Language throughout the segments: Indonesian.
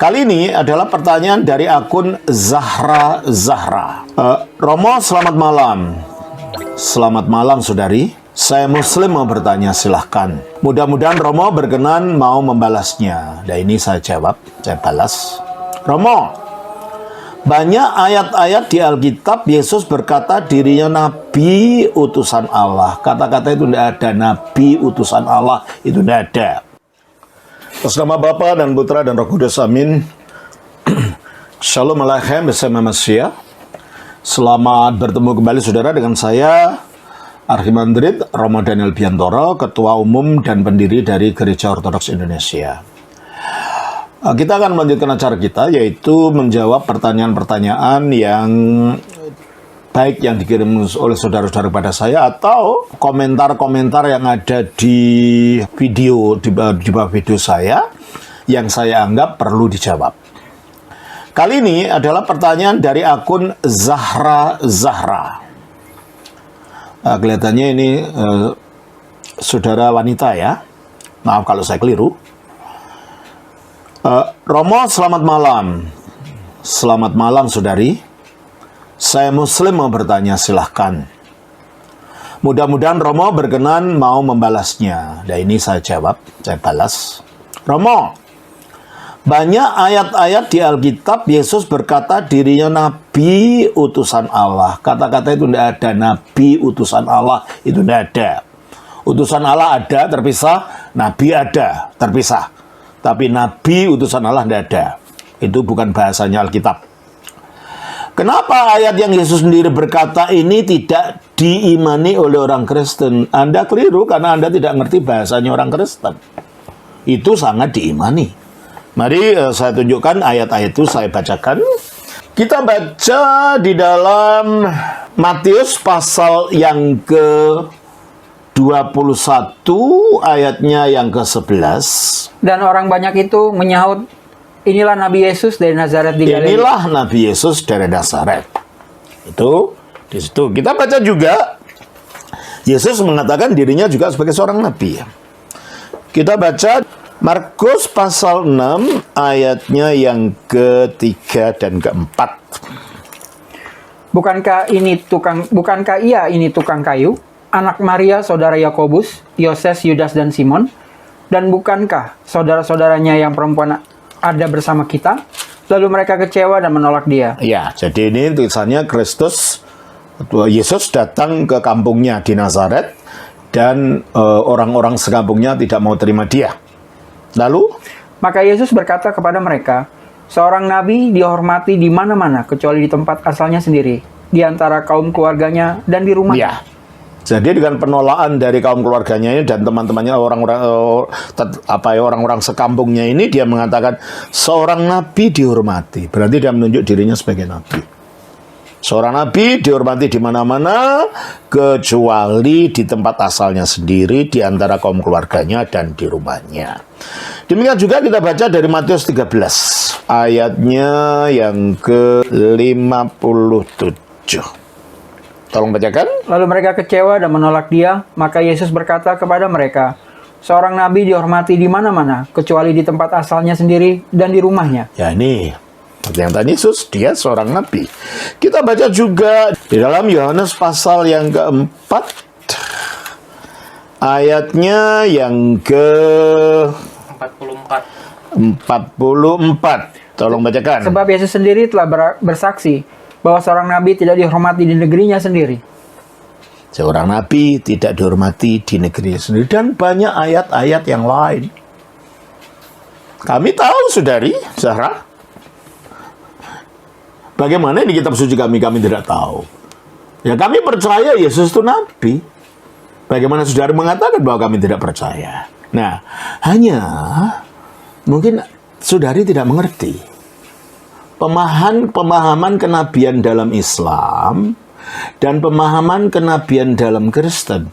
Kali ini adalah pertanyaan dari akun Zahra. Romo, selamat malam. Selamat malam, saudari. Saya Muslim mau bertanya, silahkan. Mudah-mudahan Romo berkenan mau membalasnya. Dan ini saya jawab, saya balas. Romo, banyak ayat-ayat di Alkitab Yesus berkata dirinya Nabi utusan Allah. Kata-kata itu tidak ada. Nabi utusan Allah itu tidak ada. Atas nama Bapa dan Putra dan Roh Kudus, amin. Shalom Aleichem bersama Masia. Selamat bertemu kembali saudara dengan saya, Archimandrit Romo Daniel Biantoro, Ketua Umum dan Pendiri dari Gereja Ortodoks Indonesia. Kita akan melanjutkan acara kita, yaitu menjawab pertanyaan-pertanyaan yang baik yang dikirim oleh saudara-saudara kepada saya, atau komentar-komentar yang ada di video, di bawah video saya, yang saya anggap perlu dijawab. Kali ini adalah pertanyaan dari akun Zahra. Kelihatannya ini saudara wanita ya, maaf kalau saya keliru. Romo, selamat malam. Selamat malam, saudari. Saya Muslim mau bertanya, silahkan. Mudah-mudahan Romo berkenan mau membalasnya. Dan ini saya jawab, saya balas. Romo, banyak ayat-ayat di Alkitab Yesus berkata dirinya Nabi utusan Allah. Kata-kata itu tidak ada. Nabi utusan Allah itu tidak ada. Utusan Allah ada, terpisah. Nabi ada, terpisah. Tapi Nabi utusan Allah tidak ada. Itu bukan bahasanya Alkitab. Kenapa ayat yang Yesus sendiri berkata ini tidak diimani oleh orang Kristen? Anda keliru karena Anda tidak ngerti bahasanya orang Kristen. Itu sangat diimani. Mari saya tunjukkan ayat-ayat itu, saya bacakan. Kita baca di dalam Matius pasal yang ke-21 ayatnya yang ke-11. Dan orang banyak itu menyahut, inilah Nabi Yesus dari Nazaret di Galilea. Inilah Nabi Yesus dari Nazaret. Itu di situ. Kita baca juga Yesus mengatakan dirinya juga sebagai seorang nabi. Kita baca Markus pasal 6 ayatnya yang ke-3 dan ke-4. Bukankah ia ini tukang kayu, anak Maria saudara Yakobus, Yoses, Yudas dan Simon? Dan bukankah saudara-saudaranya yang perempuan ada bersama kita? Lalu mereka kecewa dan menolak dia. Ya, jadi ini tulisannya Yesus datang ke kampungnya di Nazaret, dan orang-orang sekampungnya tidak mau terima dia. Lalu, maka Yesus berkata kepada mereka, seorang nabi dihormati di mana-mana kecuali di tempat asalnya sendiri, di antara kaum keluarganya dan di rumahnya. ya. Jadi dengan penolakan dari kaum keluarganya ini dan teman-temannya, orang-orang sekampungnya ini, dia mengatakan seorang nabi dihormati. Berarti dia menunjuk dirinya sebagai nabi. Seorang nabi dihormati di mana-mana kecuali di tempat asalnya sendiri, di antara kaum keluarganya dan di rumahnya. Demikian juga kita baca dari Matius 13 ayatnya yang ke-57. Tolong bacakan. Lalu mereka kecewa dan menolak dia, maka Yesus berkata kepada mereka, seorang nabi dihormati di mana-mana, kecuali di tempat asalnya sendiri dan di rumahnya. Ya, ini pernyataan Yesus, dia seorang nabi. Kita baca juga di dalam Yohanes pasal yang ke-4, ayatnya yang ke-44. Tolong bacakan. Sebab Yesus sendiri telah bersaksi bahwa seorang nabi tidak dihormati di negerinya sendiri. Seorang nabi tidak dihormati di negerinya sendiri. Dan banyak ayat-ayat yang lain. Kami tahu, saudari Zahra. Bagaimana di kitab suci kami tidak tahu. Ya, kami percaya Yesus itu nabi. Bagaimana saudari mengatakan bahwa kami tidak percaya? Nah, hanya mungkin saudari tidak mengerti. Pemahaman kenabian dalam Islam dan pemahaman kenabian dalam Kristen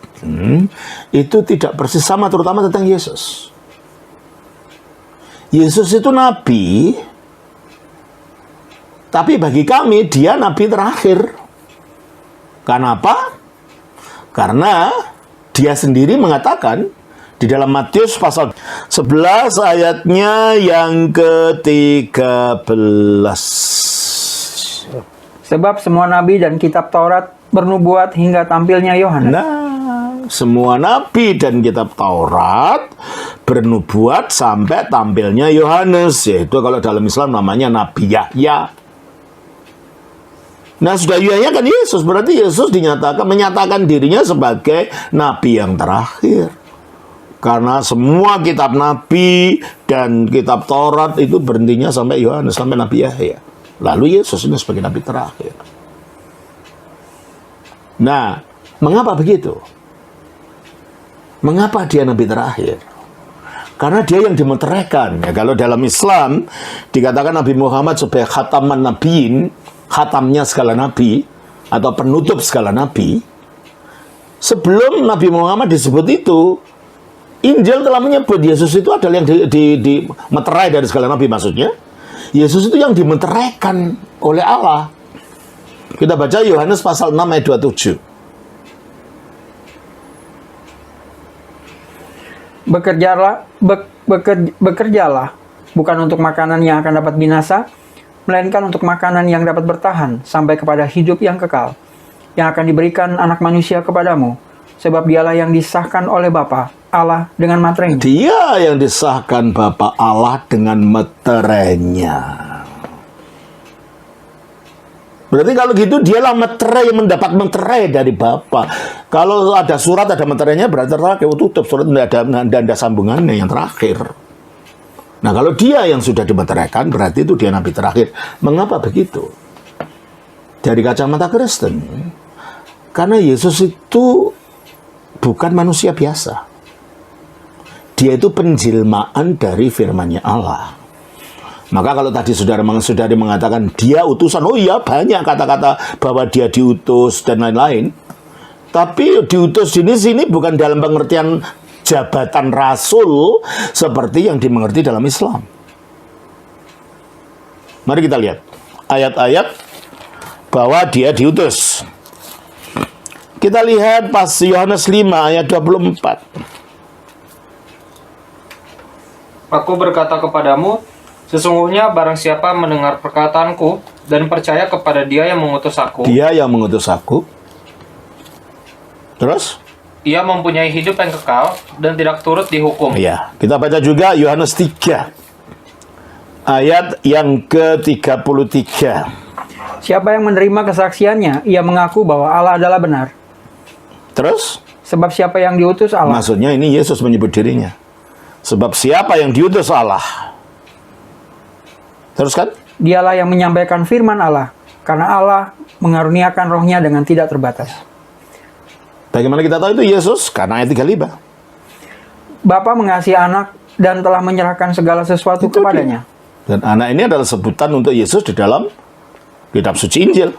itu tidak persis sama, terutama tentang Yesus. Yesus itu nabi, tapi bagi kami dia nabi terakhir. Kenapa? Karena dia sendiri mengatakan Di dalam Matius pasal 11 ayatnya yang ke-13. Sebab semua nabi dan kitab Taurat bernubuat hingga tampilnya Yohanes. Nah, semua nabi dan kitab Taurat bernubuat sampai tampilnya Yohanes, yaitu kalau dalam Islam namanya Nabi Yahya. Nah, sudah Yahya kan Yesus, berarti Yesus menyatakan dirinya sebagai nabi yang terakhir. Karena semua kitab nabi dan kitab Taurat itu berhentinya sampai Yohanes, sampai Nabi Yahya. Lalu Yesus ini sebagai nabi terakhir. Nah, mengapa begitu? Mengapa dia nabi terakhir? Karena dia yang dimeteraikan. Ya, kalau dalam Islam dikatakan Nabi Muhammad sebagai khataman nabiin, khatamnya segala nabi atau penutup segala nabi. Sebelum Nabi Muhammad disebut itu, Injil telah menyebut Yesus itu adalah yang dimeterai dari segala nabi, maksudnya Yesus itu yang dimeteraikan oleh Allah. Kita baca Yohanes pasal 6 ayat 27. Bekerjalah bukan untuk makanan yang akan dapat binasa, melainkan untuk makanan yang dapat bertahan sampai kepada hidup yang kekal, yang akan diberikan anak manusia kepadamu, sebab dialah yang disahkan oleh Bapa Allah dengan materainya. Dia yang disahkan Bapa Allah dengan meterainya. Berarti kalau gitu dialah meterai yang mendapat meterai dari Bapa. Kalau ada surat ada meterainya berarti terakhir tutup, surat tidak ada sambungannya yang terakhir. Nah, kalau dia yang sudah dimeteraikan berarti itu dia nabi terakhir. Mengapa begitu? Dari kacamata Kristen, karena Yesus itu bukan manusia biasa. Dia itu penjelmaan dari firman-Nya Allah. Maka kalau tadi saudara-saudari mengatakan dia utusan, oh iya banyak kata-kata bahwa dia diutus dan lain-lain. Tapi diutus di sini bukan dalam pengertian jabatan rasul seperti yang dimengerti dalam Islam. Mari kita lihat ayat-ayat bahwa dia diutus. Kita lihat pas Yohanes 5 ayat 24. Aku berkata kepadamu, sesungguhnya barang siapa mendengar perkataanku dan percaya kepada Dia yang mengutus aku, Dia yang mengutus aku. Terus? ia mempunyai hidup yang kekal dan tidak turut dihukum. Iya, kita baca juga Yohanes 3 ayat yang ke-33. Siapa yang menerima kesaksiannya, ia mengaku bahwa Allah adalah benar. Terus? Sebab siapa yang diutus Allah, Maksudnya ini Yesus menyebut dirinya. Sebab siapa yang diutus Allah. Terus kan? dialah yang menyampaikan firman Allah, karena Allah mengaruniakan rohnya dengan tidak terbatas. Bagaimana kita tahu itu Yesus? Karena ayat 35. Bapa mengasihi anak dan telah menyerahkan segala sesuatu Itu kepadanya. Dan anak ini adalah sebutan untuk Yesus di dalam kitab suci Injil.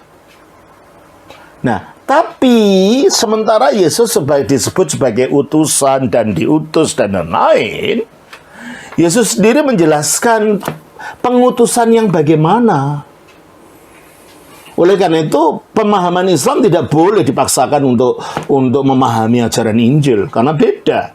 Nah, tapi sementara Yesus disebut sebagai utusan dan diutus dan lain-lain, Yesus sendiri menjelaskan pengutusan yang bagaimana. Oleh karena itu, pemahaman Islam tidak boleh dipaksakan untuk memahami ajaran Injil, karena beda.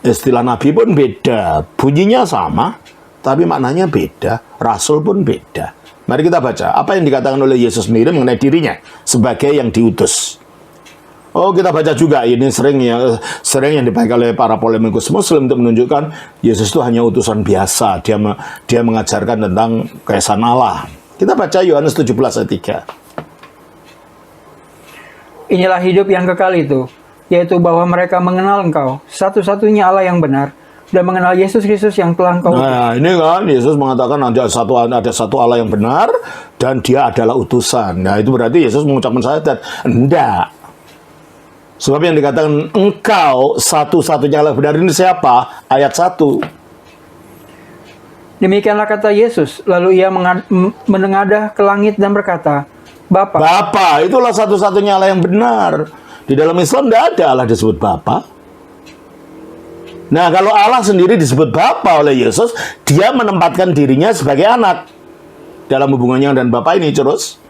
Istilah Nabi pun beda, bunyinya sama, tapi maknanya beda, Rasul pun beda. Mari kita baca, apa yang dikatakan oleh Yesus sendiri mengenai dirinya sebagai yang diutus. Oh, kita baca juga, ini sering yang dipakai oleh para polemikus Muslim untuk menunjukkan Yesus itu hanya utusan biasa, dia mengajarkan tentang keesaan Allah. Kita baca Yohanes 17 ayat 3. Inilah hidup yang kekal itu, yaitu bahwa mereka mengenal Engkau, satu-satunya Allah yang benar, dan mengenal Yesus Kristus yang telah Engkau utus. Nah, ini kan Yesus mengatakan ada satu Allah yang benar dan dia adalah utusan. Nah, itu berarti Yesus mengucapkan syahadat. Enggak. Sebab yang dikatakan engkau satu-satunya Allah benar ini siapa? Ayat 1. Demikianlah kata Yesus, lalu ia menengadah ke langit dan berkata, Bapa, Bapa, itulah satu-satunya Allah yang benar. Di dalam Islam tidak ada Allah disebut Bapa. Nah, kalau Allah sendiri disebut Bapa oleh Yesus, dia menempatkan dirinya sebagai anak dalam hubungannya dengan Bapa ini. Terus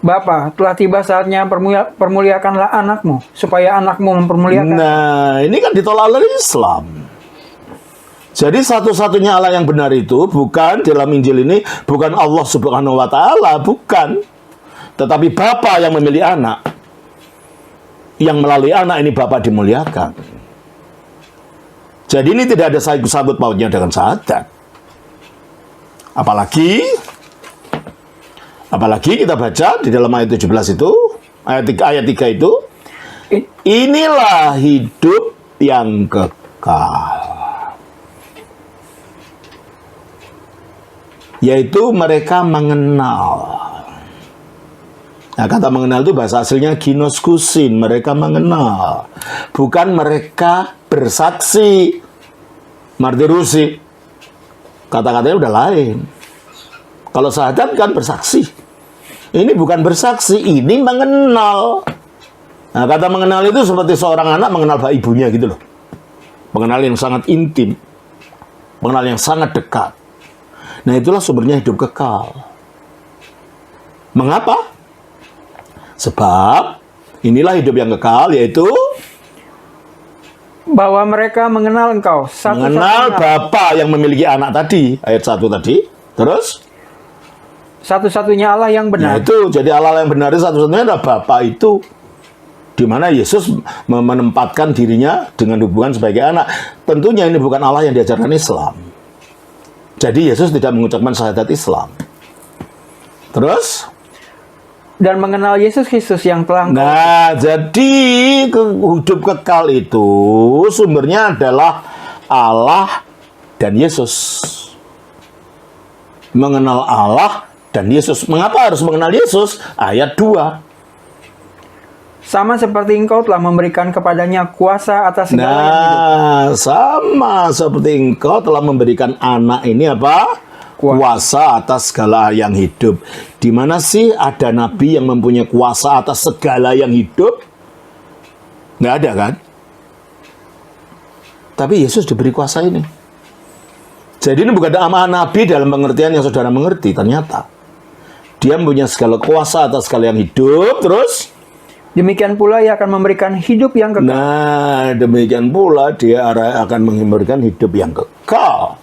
Bapa, telah tiba saatnya permuliakanlah anakmu, supaya anakmu mempermuliakan. Nah, ini kan ditolak oleh Islam. Jadi satu-satunya Allah yang benar itu bukan dalam Injil ini, bukan Allah Subhanahu wa Ta'ala, bukan. Tetapi Bapa yang memilih anak. Yang melalui anak ini Bapa dimuliakan. Jadi ini tidak ada sangkut pautnya dengan syahadat. Apalagi kita baca di dalam ayat 17 itu, ayat 3 itu, inilah hidup yang kekal, yaitu mereka mengenal. Nah, kata mengenal itu bahasa aslinya ginoskusin, mereka mengenal. Bukan mereka bersaksi. Martirusi. Kata-katanya udah lain. Kalau syahadat kan bersaksi. Ini bukan bersaksi, ini mengenal. Nah, kata mengenal itu seperti seorang anak mengenal bapak ibunya gitu loh. Mengenal yang sangat intim. Mengenal yang sangat dekat. Nah, itulah sumbernya hidup kekal. Mengapa? Sebab inilah hidup yang kekal, yaitu bahwa mereka mengenal Engkau, mengenal Bapa yang memiliki anak tadi, ayat 1 tadi. Terus? Satu-satunya Allah yang benar. Nah itu, jadi Allah yang benar itu satu-satunya adalah Bapa itu. Di mana Yesus menempatkan dirinya dengan hubungan sebagai anak. Tentunya ini bukan Allah yang diajarkan Islam. Jadi Yesus tidak mengucapkan syahadat Islam. Terus? Dan mengenal Yesus Kristus yang telah Nah, jadi hidup kekal itu sumbernya adalah Allah dan Yesus. Mengenal Allah dan Yesus. Mengapa harus mengenal Yesus? Ayat 2. sama seperti Engkau telah memberikan kepadanya kuasa atas segala yang hidup. Nah, sama seperti Engkau telah memberikan anak ini apa? Kuasa atas segala yang hidup. Di mana sih ada nabi yang mempunyai kuasa atas segala yang hidup? Nggak ada kan? Tapi Yesus diberi kuasa ini. Jadi ini bukan amanah nabi dalam pengertian yang saudara mengerti. Ternyata dia mempunyai segala kuasa atas segala yang hidup. Terus Demikian pula ia akan memberikan hidup yang kekal. nah, demikian pula dia akan memberikan hidup yang kekal.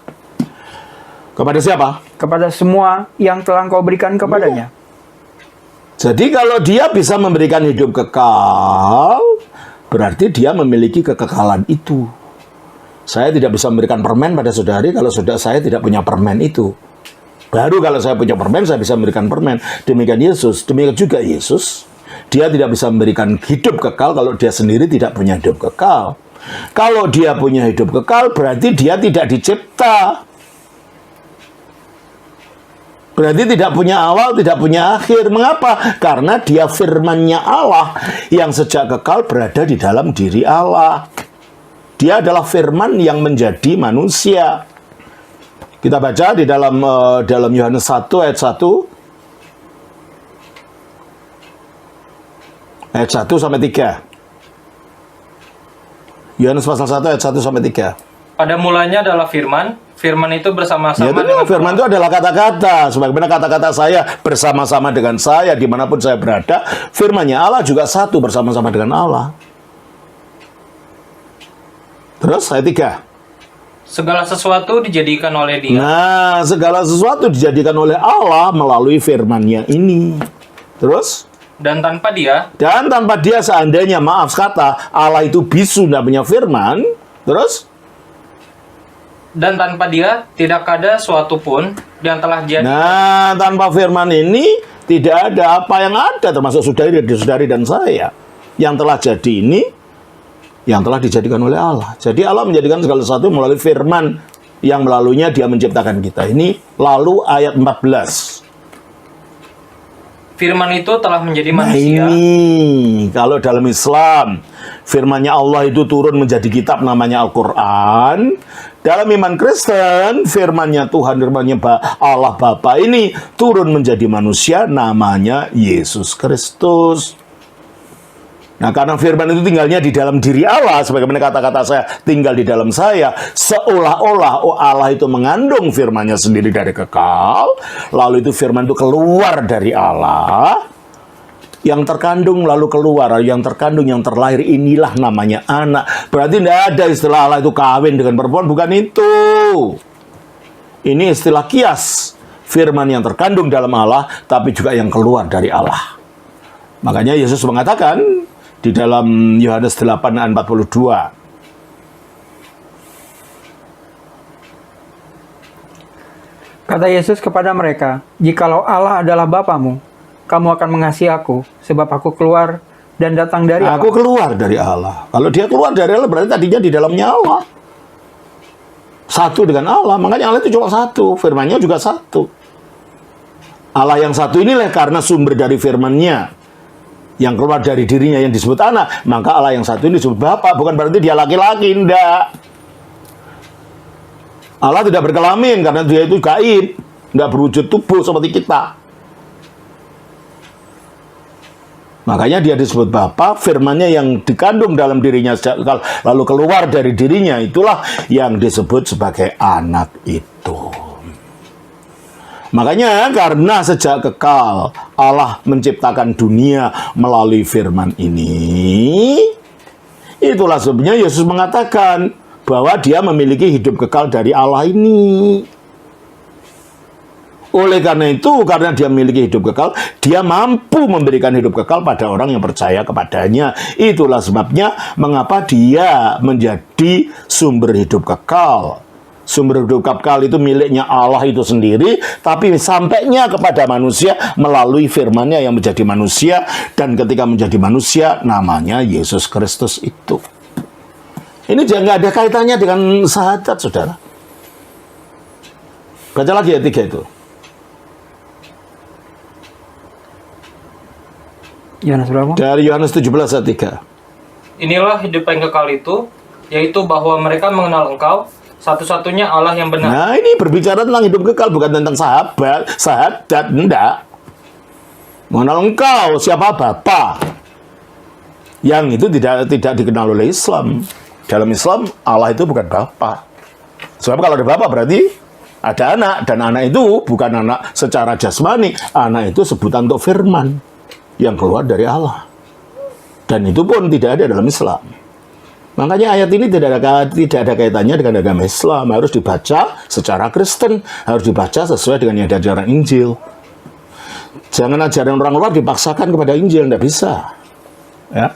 Kepada siapa? Kepada semua yang telah Engkau berikan kepadanya. Jadi kalau dia bisa memberikan hidup kekal, berarti dia memiliki kekekalan itu. Saya tidak bisa memberikan permen pada saudari kalau saya tidak punya permen itu. Baru kalau saya punya permen, saya bisa memberikan permen. Demikian Yesus, demikian juga Yesus. Dia tidak bisa memberikan hidup kekal kalau dia sendiri tidak punya hidup kekal. Kalau dia punya hidup kekal, berarti dia tidak dicipta. Berarti tidak punya awal, tidak punya akhir. Mengapa? Karena dia firman-Nya Allah yang sejak kekal berada di dalam diri Allah. Dia adalah firman yang menjadi manusia. Kita baca di dalam Yohanes 1 ayat 1. Ayat 1 sampai 3. Yohanes pasal 1 ayat 1 sampai 3. Pada mulanya adalah firman, firman itu bersama-sama Ya, dengan firman itu adalah kata-kata. Sebagaimana kata-kata saya bersama-sama dengan saya dimanapun saya berada, firman-Nya Allah juga satu bersama-sama dengan Allah. Terus ayat 3. segala sesuatu dijadikan oleh Dia. Nah, segala sesuatu dijadikan oleh Allah melalui firman-Nya ini. Terus? Dan tanpa Dia, Dan tanpa dia seandainya, maaf kata, Allah itu bisu, tidak punya firman. Terus? dan tanpa Dia tidak ada suatu pun yang telah jadi. Nah, tanpa firman ini tidak ada apa yang ada, termasuk saudari dan saya. Yang telah jadi ini, yang telah dijadikan oleh Allah. Jadi Allah menjadikan segala sesuatu melalui firman yang melaluinya dia menciptakan kita. Ini lalu ayat 14. Firman itu telah menjadi Nah manusia. ini, kalau dalam Islam, firman-Nya Allah itu turun menjadi kitab namanya Al-Quran. Dalam iman Kristen, firman-Nya Tuhan, firman-Nya Allah Bapa ini turun menjadi manusia namanya Yesus Kristus. Nah, karena firman itu tinggalnya di dalam diri Allah, sebagaimana kata-kata saya tinggal di dalam saya, seolah-olah Allah itu mengandung firman-Nya sendiri dari kekal, lalu itu firman itu keluar dari Allah, Yang terkandung lalu keluar, yang terkandung, yang terlahir, inilah namanya anak. Berarti tidak ada istilah Allah itu kawin dengan perempuan, bukan itu. Ini istilah kias, firman yang terkandung dalam Allah, tapi juga yang keluar dari Allah. Makanya Yesus mengatakan di dalam Yohanes 8 ayat 42, Kata Yesus kepada mereka, "Jikalau Allah adalah Bapamu, kamu akan mengasihi aku, sebab aku keluar dan datang dari Allah." aku keluar dari Allah. Kalau dia keluar dari Allah, berarti tadinya di dalamnya Allah. Satu dengan Allah. Makanya Allah itu cuma satu. Firman-Nya juga satu. Allah yang satu inilah karena sumber dari firman-Nya yang keluar dari dirinya yang disebut anak. Maka Allah yang satu ini disebut Bapa. Bukan berarti dia laki-laki. Tidak. Allah tidak berkelamin karena dia itu gaib. Tidak berwujud tubuh seperti kita. Makanya dia disebut Bapa, firman-Nya yang dikandung dalam dirinya lalu keluar dari dirinya, itulah yang disebut sebagai anak itu. Makanya karena sejak kekal Allah menciptakan dunia melalui firman ini, itulah sebabnya Yesus mengatakan bahwa dia memiliki hidup kekal dari Allah ini. Oleh karena itu, karena dia memiliki hidup kekal, dia mampu memberikan hidup kekal pada orang yang percaya kepadanya. Itulah sebabnya mengapa dia menjadi sumber hidup kekal. Sumber hidup kekal itu miliknya Allah itu sendiri, tapi sampainya kepada manusia melalui firman-Nya yang menjadi manusia, dan ketika menjadi manusia, namanya Yesus Kristus itu. Ini jangan ada kaitannya dengan syahadat, saudara. Baca lagi ayat 3 itu. Yohanes berapa? Dari Yohanes 17 ayat 3. Inilah hidup yang kekal itu, yaitu bahwa mereka mengenal Engkau, satu-satunya Allah yang benar. Nah, ini berbicara tentang hidup kekal, bukan tentang syahadat, enggak. Mengenal Engkau, siapa Bapa. Yang itu tidak dikenal oleh Islam. Dalam Islam, Allah itu bukan Bapa. Sebab kalau ada Bapa berarti ada anak, dan anak itu bukan anak secara jasmani. Anak itu sebutan untuk firman yang keluar dari Allah. Dan itu pun tidak ada dalam Islam. Makanya ayat ini tidak ada kaitannya dengan agama Islam. Harus dibaca secara Kristen. Harus dibaca sesuai dengan yang ada ajaran Injil. Jangan ajaran orang luar dipaksakan kepada Injil. Tidak bisa. Ya.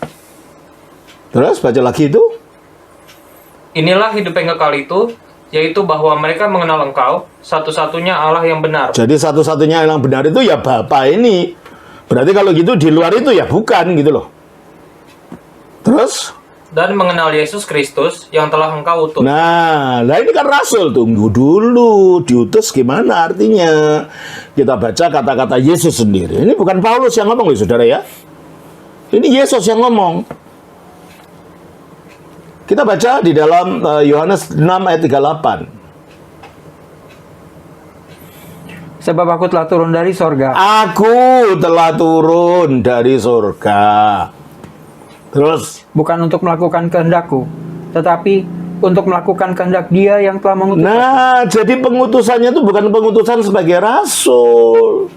Terus baca lagi itu. Inilah hidup yang kekal itu, yaitu bahwa mereka mengenal Engkau, satu-satunya Allah yang benar. Jadi satu-satunya yang benar itu ya Bapa ini. Berarti kalau gitu di luar itu ya bukan gitu loh. Terus? Dan mengenal Yesus Kristus yang telah Engkau utus. Nah ini kan Rasul. Tunggu dulu. Diutus gimana artinya? Kita baca kata-kata Yesus sendiri. Ini bukan Paulus yang ngomong loh, saudara ya. Ini Yesus yang ngomong. Kita baca di dalam Yohanes 6 ayat 38. Sebab aku telah turun dari sorga. Aku telah turun dari surga. Terus? Bukan untuk melakukan kehendakku, tetapi untuk melakukan kehendak Dia yang telah mengutus. Nah, jadi pengutusannya itu bukan pengutusan sebagai rasul.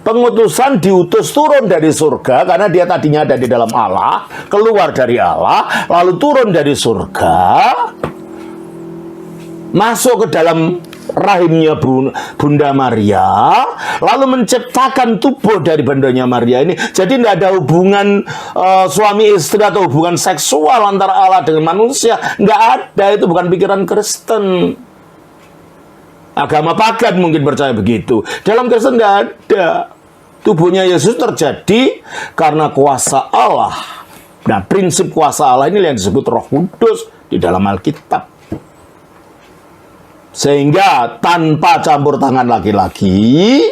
Pengutusan diutus turun dari surga, karena dia tadinya ada di dalam Allah, keluar dari Allah, lalu turun dari surga, masuk ke dalam rahimnya Bunda Maria, lalu menciptakan tubuh dari bundanya Maria ini. Jadi tidak ada hubungan suami istri atau hubungan seksual antara Allah dengan manusia. Nggak ada, itu bukan pikiran Kristen. Agama pagan mungkin percaya begitu. Dalam Kristen tidak ada. Tubuhnya Yesus terjadi karena kuasa Allah. Nah, prinsip kuasa Allah ini yang disebut Roh Kudus di dalam Alkitab. Sehingga tanpa campur tangan laki-laki,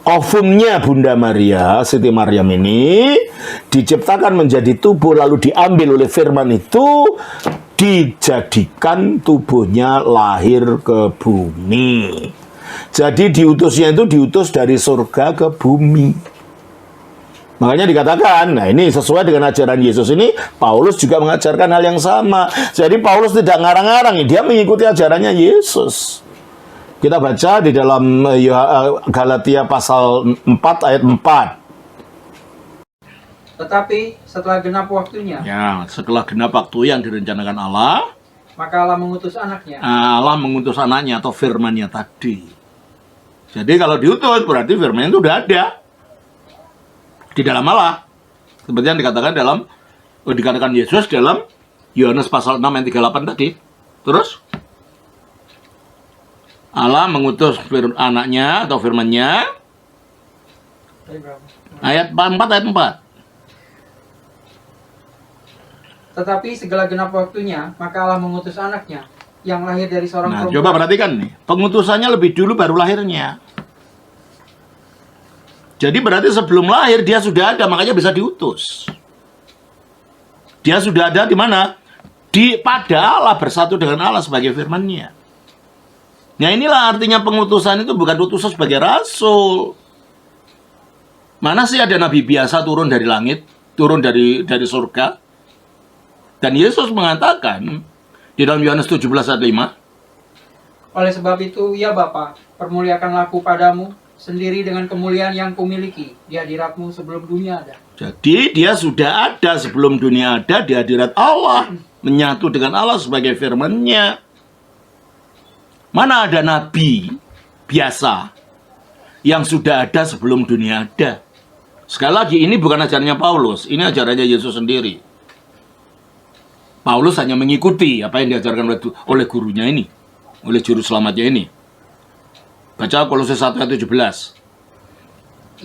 ovumnya Bunda Maria, Siti Maryam ini diciptakan menjadi tubuh, lalu diambil oleh firman itu, dijadikan tubuhnya lahir ke bumi. Jadi diutusnya itu diutus dari surga ke bumi. Makanya dikatakan, nah ini sesuai dengan ajaran Yesus ini, Paulus juga mengajarkan hal yang sama. Jadi Paulus tidak ngarang-ngarang, dia mengikuti ajarannya Yesus. Kita baca di dalam Galatia pasal 4 ayat 4. Tetapi setelah genap waktunya, Ya, setelah genap waktu yang direncanakan Allah, maka Allah mengutus anaknya. Allah mengutus anaknya atau firman-Nya tadi. Jadi kalau diutus berarti firman itu sudah ada di dalam Allah. Seperti yang dikatakan Yesus dalam Yohanes pasal 6 ayat 38 tadi. Terus Allah mengutus anaknya atau firman-Nya. Ayat 4 ayat 4. Tetapi segala genap waktunya, maka Allah mengutus anaknya yang lahir dari seorang Nah, perempuan. coba perhatikan nih. Pengutusannya lebih dulu baru lahirnya. Jadi berarti sebelum lahir dia sudah ada, makanya bisa diutus. Dia sudah ada di mana? Pada Allah, bersatu dengan Allah sebagai firman-Nya. Nah, inilah artinya pengutusan itu bukan utusan sebagai rasul. Mana sih ada nabi biasa turun dari langit, turun dari surga? Dan Yesus mengatakan di dalam Yohanes 17 ayat 5, Oleh sebab itu, ya Bapa, permuliakanlah aku padamu sendiri dengan kemuliaan yang kumiliki di hadiratmu sebelum dunia ada. Jadi dia sudah ada sebelum dunia ada di hadirat Allah, menyatu dengan Allah sebagai firman-Nya. Mana ada nabi biasa yang sudah ada sebelum dunia ada? Sekali lagi, ini bukan ajarannya Paulus, ini ajarannya Yesus sendiri. Paulus hanya mengikuti apa yang diajarkan oleh gurunya ini, oleh juru selamatnya ini. Baca Kolose 1 ayat 17.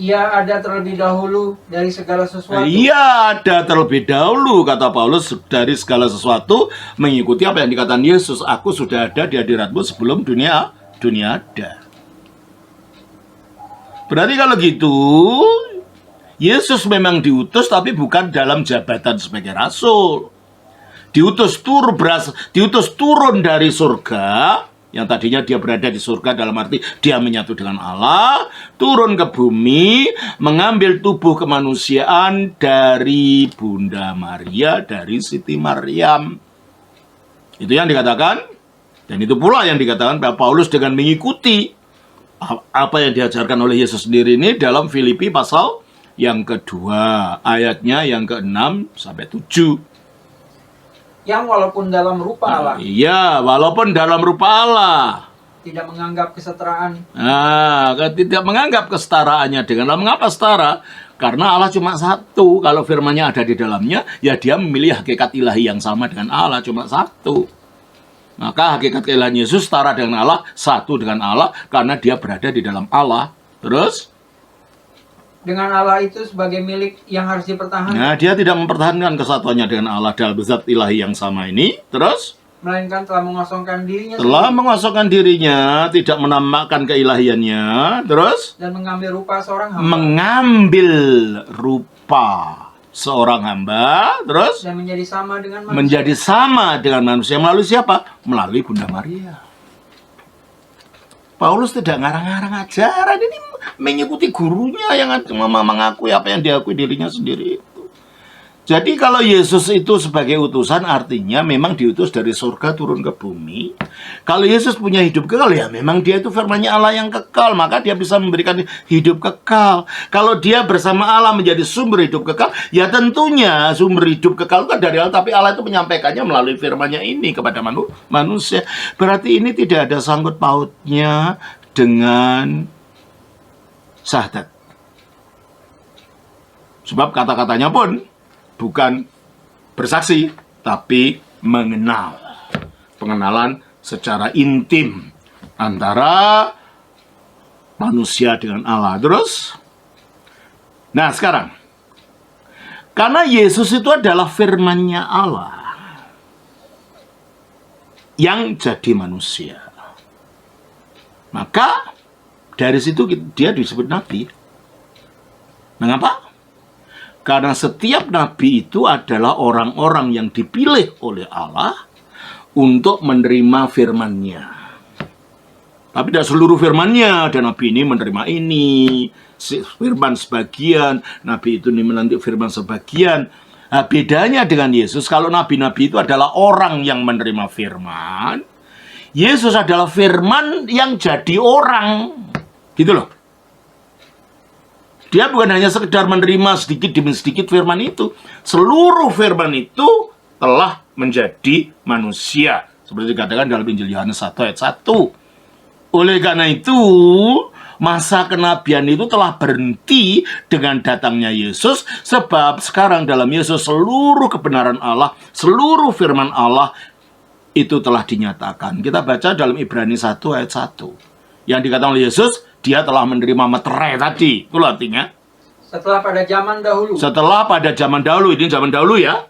Ia ada terlebih dahulu dari segala sesuatu. Ia ada terlebih dahulu, kata Paulus, dari segala sesuatu, mengikuti apa yang dikatakan Yesus. Aku sudah ada di hadiratmu sebelum dunia ada. Berarti kalau gitu, Yesus memang diutus tapi bukan dalam jabatan sebagai rasul. Diutus turun dari surga, yang tadinya dia berada di surga dalam arti dia menyatu dengan Allah, turun ke bumi, mengambil tubuh kemanusiaan dari Bunda Maria, dari Siti Maryam. Itu yang dikatakan, dan itu pula yang dikatakan Paulus dengan mengikuti apa yang diajarkan oleh Yesus sendiri ini dalam Filipi pasal yang kedua, ayatnya yang ke-6 sampai 7. Yang walaupun dalam rupa Allah, Iya, walaupun dalam rupa Allah, tidak menganggap kesetaraan. Tidak menganggap kesetaraannya dengan Allah. Mengapa setara? Karena Allah cuma satu. Kalau firman-Nya ada di dalamnya, ya dia memilih hakikat ilahi yang sama dengan Allah, cuma satu. Maka hakikat keilahian Yesus setara dengan Allah, satu dengan Allah, karena dia berada di dalam Allah. Terus? Dengan Allah itu sebagai milik yang harus dipertahankan. Nah, dia tidak mempertahankan kesatuannya dengan Allah dalam zat ilahi yang sama ini. Terus? Melainkan telah mengosongkan dirinya Telah sendiri. mengosongkan dirinya, tidak menampakkan keilahiannya. Terus? Dan mengambil rupa seorang hamba. Mengambil rupa seorang hamba. Terus? Dan menjadi sama dengan manusia. Menjadi sama dengan manusia. Melalui siapa? Melalui Bunda Maria. Paulus tidak ngarang-ngarang ajaran, ini mengikuti gurunya yang mengakui apa yang diakui dirinya sendiri itu. Jadi kalau Yesus itu sebagai utusan artinya memang diutus dari surga turun ke bumi. Kalau Yesus punya hidup kekal, ya memang dia itu firman-Nya Allah yang kekal, maka dia bisa memberikan hidup kekal. Kalau dia bersama Allah menjadi sumber hidup kekal, ya tentunya sumber hidup kekal itu dari Allah, tapi Allah itu menyampaikannya melalui firman-Nya ini kepada manusia. Berarti ini tidak ada sangkut pautnya dengan syahadat. Sebab kata-katanya pun bukan bersaksi, tapi mengenal. Pengenalan secara intim antara manusia dengan Allah. Terus? Nah, sekarang. Karena Yesus itu adalah firman-Nya Allah yang jadi manusia. Maka, dari situ dia disebut nabi. Mengapa? Karena setiap nabi itu adalah orang-orang yang dipilih oleh Allah untuk menerima firman-Nya. Tapi tidak seluruh firman-Nya. Dan nabi ini menerima ini, firman sebagian, nabi itu melantik firman sebagian. Nah, bedanya dengan Yesus, kalau nabi-nabi itu adalah orang yang menerima firman, Yesus adalah firman yang jadi orang. Gitu loh. Dia bukan hanya sekedar menerima sedikit demi sedikit firman itu. Seluruh firman itu telah menjadi manusia. Seperti dikatakan dalam Injil Yohanes 1 ayat 1. Oleh karena itu, masa kenabian itu telah berhenti dengan datangnya Yesus. Sebab sekarang dalam Yesus seluruh kebenaran Allah, seluruh firman Allah itu telah dinyatakan. Kita baca dalam Ibrani 1 ayat 1. Yang dikatakan oleh Yesus, dia telah menerima meterai tadi. Itu artinya. Setelah pada zaman dahulu. Setelah pada zaman dahulu. Ini zaman dahulu ya.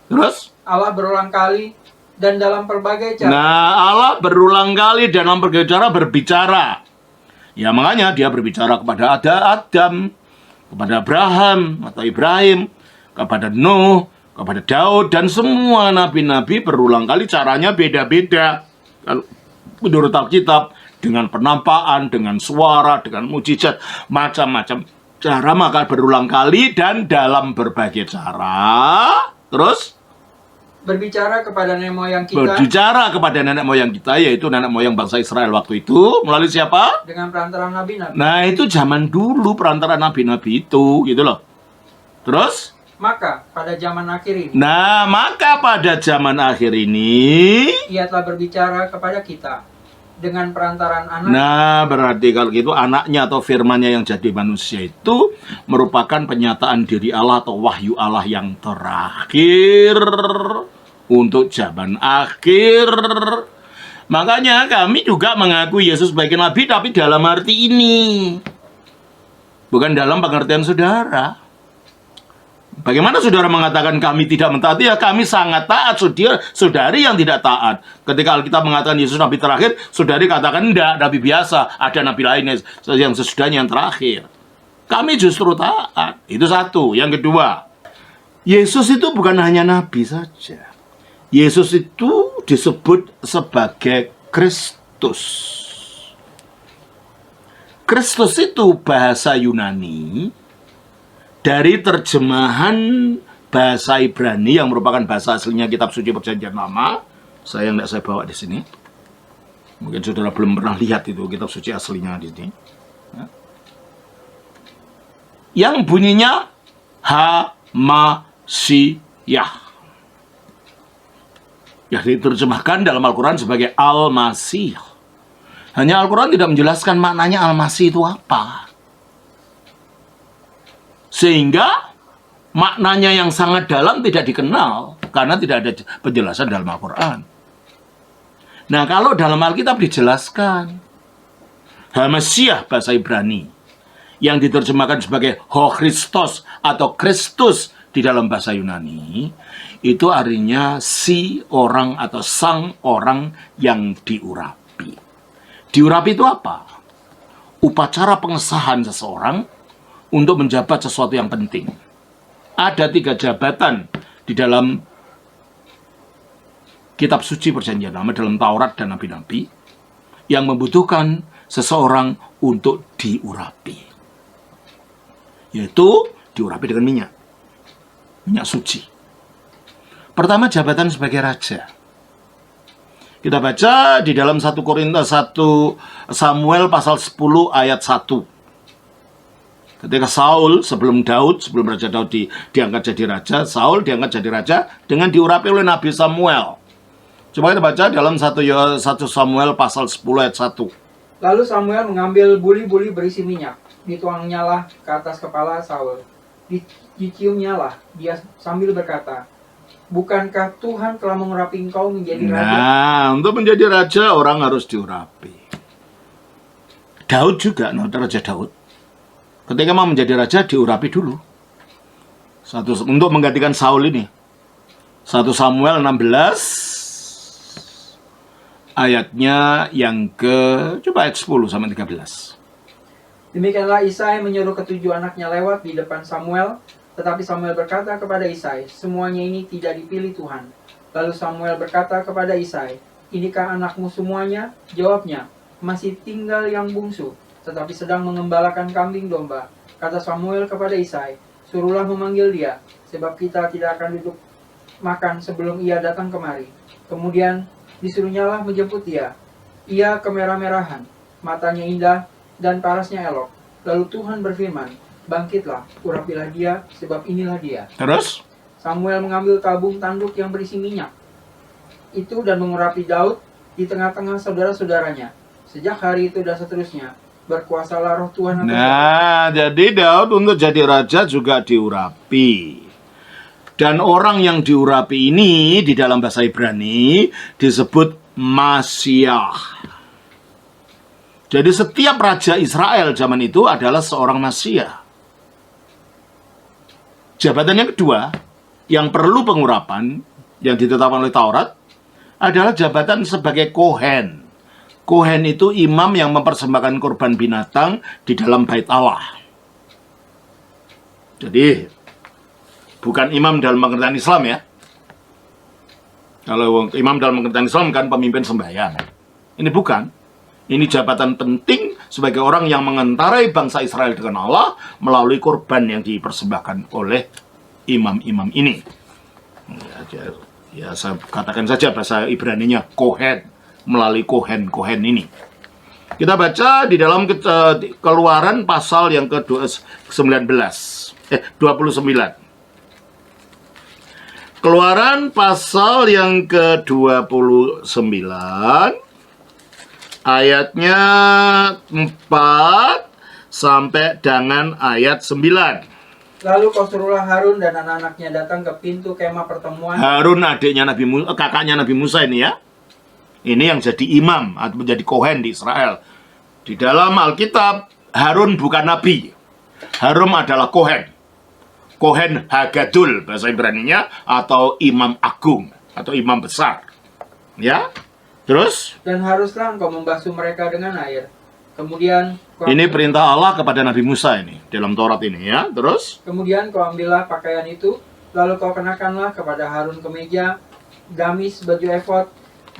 Terus? Allah berulang kali dan dalam berbagai cara. Nah, Allah berulang kali dalam berbagai cara berbicara. Ya makanya dia berbicara kepada Adam, kepada Abraham atau Ibrahim, kepada Nuh, kepada Daud, dan semua nabi-nabi berulang kali caranya beda-beda. Menurut Alkitab, dengan penampakan, dengan suara, dengan mujizat, macam-macam cara, maka berulang kali dan dalam berbagai cara. Terus? Berbicara kepada nenek moyang kita. Berbicara kepada nenek moyang kita, yaitu nenek moyang bangsa Israel waktu itu, melalui siapa? Dengan perantara nabi-nabi. Nah, itu zaman dulu perantara nabi-nabi itu, gitu loh. Terus? Maka pada zaman akhir ini. Nah, maka pada zaman akhir ini, Ia telah berbicara kepada kita dengan perantaran anak. nah, berarti kalau gitu anaknya atau firmannya yang jadi manusia itu merupakan penyataan diri Allah atau wahyu Allah yang terakhir untuk zaman akhir. Makanya kami juga mengakui Yesus sebagai nabi, tapi dalam arti ini. Bukan dalam pengertian saudara. Bagaimana saudara mengatakan kami tidak mentaati? Ya kami sangat taat, saudari yang tidak taat. Ketika kita mengatakan Yesus nabi terakhir, saudari katakan enggak, nabi biasa. Ada nabi lainnya yang sesudahnya yang terakhir. Kami justru taat. Itu satu. Yang kedua, Yesus itu bukan hanya nabi saja. Yesus itu disebut sebagai Kristus. Kristus itu bahasa Yunani dari terjemahan bahasa Ibrani yang merupakan bahasa aslinya kitab suci Perjanjian Lama. Saya bawa di sini. Mungkin saudara belum pernah lihat itu kitab suci aslinya di sini. Yang bunyinya Ha-Ma-Si-Yah. Yang diterjemahkan dalam Al-Quran sebagai Al-Masih. Hanya Al-Quran tidak menjelaskan maknanya Al-Masih itu apa. Sehingga maknanya yang sangat dalam tidak dikenal karena tidak ada penjelasan dalam Al-Quran. Nah, kalau dalam Alkitab dijelaskan Ha-Masiah bahasa Ibrani yang diterjemahkan sebagai Ho Christos atau Kristus di dalam bahasa Yunani, itu artinya si orang atau sang orang yang diurapi. Diurapi itu apa? Upacara pengesahan seseorang untuk menjabat sesuatu yang penting. Ada 3 jabatan di dalam kitab suci Perjanjian Lama, dalam Taurat dan Nabi-Nabi, yang membutuhkan seseorang untuk diurapi. Yaitu diurapi dengan minyak. Minyak suci. Pertama, jabatan sebagai raja. Kita baca di dalam 1 Samuel pasal 10 ayat 1. Ketika Saul, sebelum Raja Daud diangkat jadi raja, Saul diangkat jadi raja dengan diurapi oleh Nabi Samuel. Coba kita baca dalam 1 Samuel pasal 10 ayat 1. Lalu Samuel mengambil buli-buli berisi minyak, dituangnyalah ke atas kepala Saul. Diciumnyalah dia sambil berkata, bukankah Tuhan telah mengurapi engkau menjadi raja? Nah, untuk menjadi raja orang harus diurapi. Daud juga, Raja Daud. Ketika mau menjadi raja, diurapi dulu. Untuk menggantikan Saul ini. 1 Samuel 16, ayatnya yang coba ayat 10 sampai 13. Demikianlah Isai menyuruh ketujuh anaknya lewat di depan Samuel. Tetapi Samuel berkata kepada Isai, semuanya ini tidak dipilih Tuhan. Lalu Samuel berkata kepada Isai, inikah anakmu semuanya? Jawabnya, masih tinggal yang bungsu, tetapi sedang mengembalakan kambing domba. Kata Samuel kepada Isai, suruhlah memanggil dia, sebab kita tidak akan duduk makan sebelum ia datang kemari. Kemudian Disuruhnyalah menjemput dia. Ia kemerah-merahan, matanya indah, dan parasnya elok. Lalu Tuhan berfirman, bangkitlah, urapilah dia, sebab inilah dia. Terus? Samuel mengambil tabung tanduk yang berisi minyak itu dan mengurapi Daud di tengah-tengah saudara-saudaranya. Sejak hari itu dan seterusnya, berkuasalah roh Tuhan atas Daud. Nah, jadi Daud untuk jadi raja juga diurapi. Dan orang yang diurapi ini di dalam bahasa Ibrani disebut Masiah. Jadi setiap raja Israel zaman itu adalah seorang Masiah. Jabatan yang kedua yang perlu pengurapan yang ditetapkan oleh Taurat adalah jabatan sebagai Kohen. Kohen itu imam yang mempersembahkan korban binatang di dalam bait Allah. Jadi bukan imam dalam pengertian Islam ya. Kalau imam dalam pengertian Islam kan pemimpin sembahyang. Ini bukan. Ini jabatan penting sebagai orang yang mengendarai bangsa Israel dengan Allah melalui korban yang dipersembahkan oleh imam-imam ini. Ya, saya katakan saja bahasa Ibraninya Kohen, melalui Kohen ini. Kita baca di dalam Keluaran pasal yang ke-29. Keluaran pasal yang ke-29 ayatnya 4 sampai dengan ayat 9. Lalu kau suruhlah Harun dan anak-anaknya datang ke pintu kemah pertemuan. Harun adiknya kakaknya Nabi Musa ini ya. Ini yang jadi imam atau menjadi Kohen di Israel. Di dalam Alkitab Harun bukan nabi. Harun adalah Kohen. Kohen Hagadul bahasa Ibraninya, atau imam agung atau imam besar. Ya. Terus? Dan haruslah engkau membasuh mereka dengan air. Kemudian ini perintah Allah kepada Nabi Musa ini dalam Taurat ini ya. Terus? Kemudian kau ambillah pakaian itu, lalu kau kenakanlah kepada Harun kemeja, gamis, baju efod,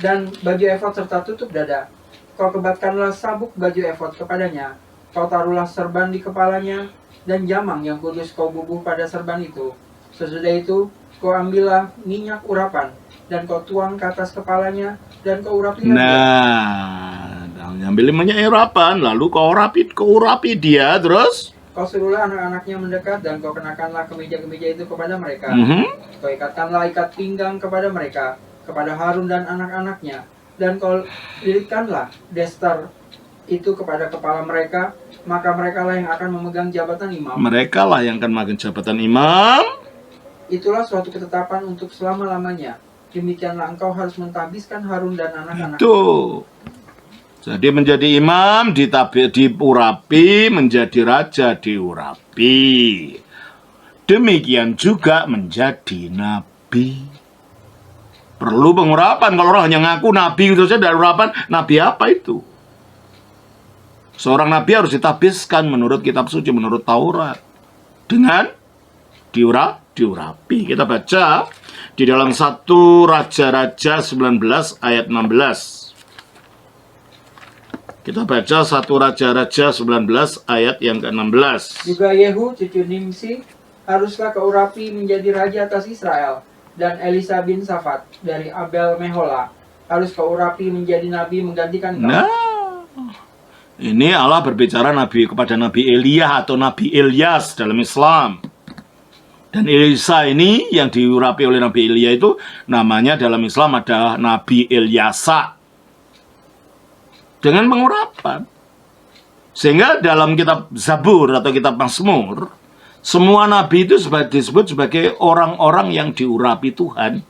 dan baju efod serta tutup dada. Kau kebatkanlah sabuk baju efod kepadanya. Kau taruhlah serban di kepalanya, dan jamang yang kudus kau bubuh pada serban itu. Sesudah itu, kau ambillah minyak urapan, dan kau tuang ke atas kepalanya, dan kau urapilah dia. Ambil minyak urapan, lalu kau urapi dia, terus? Kau suruhlah anak-anaknya mendekat, dan kau kenakanlah kemeja-kemeja itu kepada mereka. Kau ikatkanlah ikat pinggang kepada mereka, kepada Harun dan anak-anaknya, dan kau lilitkanlah dester itu kepada kepala mereka, maka mereka lah yang akan memegang jabatan imam. Mereka lah yang akan memegang jabatan imam. Itulah suatu ketetapan untuk selama-lamanya. Demikianlah engkau harus mentahbiskan Harun dan anak-anak. Itu. Jadi menjadi imam diurapi, menjadi raja diurapi. Demikian juga menjadi nabi. Perlu pengurapan. Kalau orang hanya ngaku nabi itu saja dari urapan, nabi apa itu? Seorang nabi harus ditahbiskan menurut kitab suci, menurut Taurat. Dengan diurapi. Kita baca di dalam 1 Raja-Raja 19 ayat 16. Kita baca 1 Raja-Raja 19 ayat yang ke-16. Juga Yehu cucu Nimsi haruslah keurapi menjadi raja atas Israel, dan Elisa bin Safat dari Abel Mehola harus keurapi menjadi nabi menggantikan kau. Nah, ini Allah berbicara kepada Nabi Elia atau Nabi Ilyas dalam Islam. Dan Elisa ini yang diurapi oleh Nabi Elia itu namanya dalam Islam adalah Nabi Ilyasa. Dengan pengurapan. Sehingga dalam kitab Zabur atau kitab Mazmur, semua nabi itu disebut sebagai orang-orang yang diurapi Tuhan.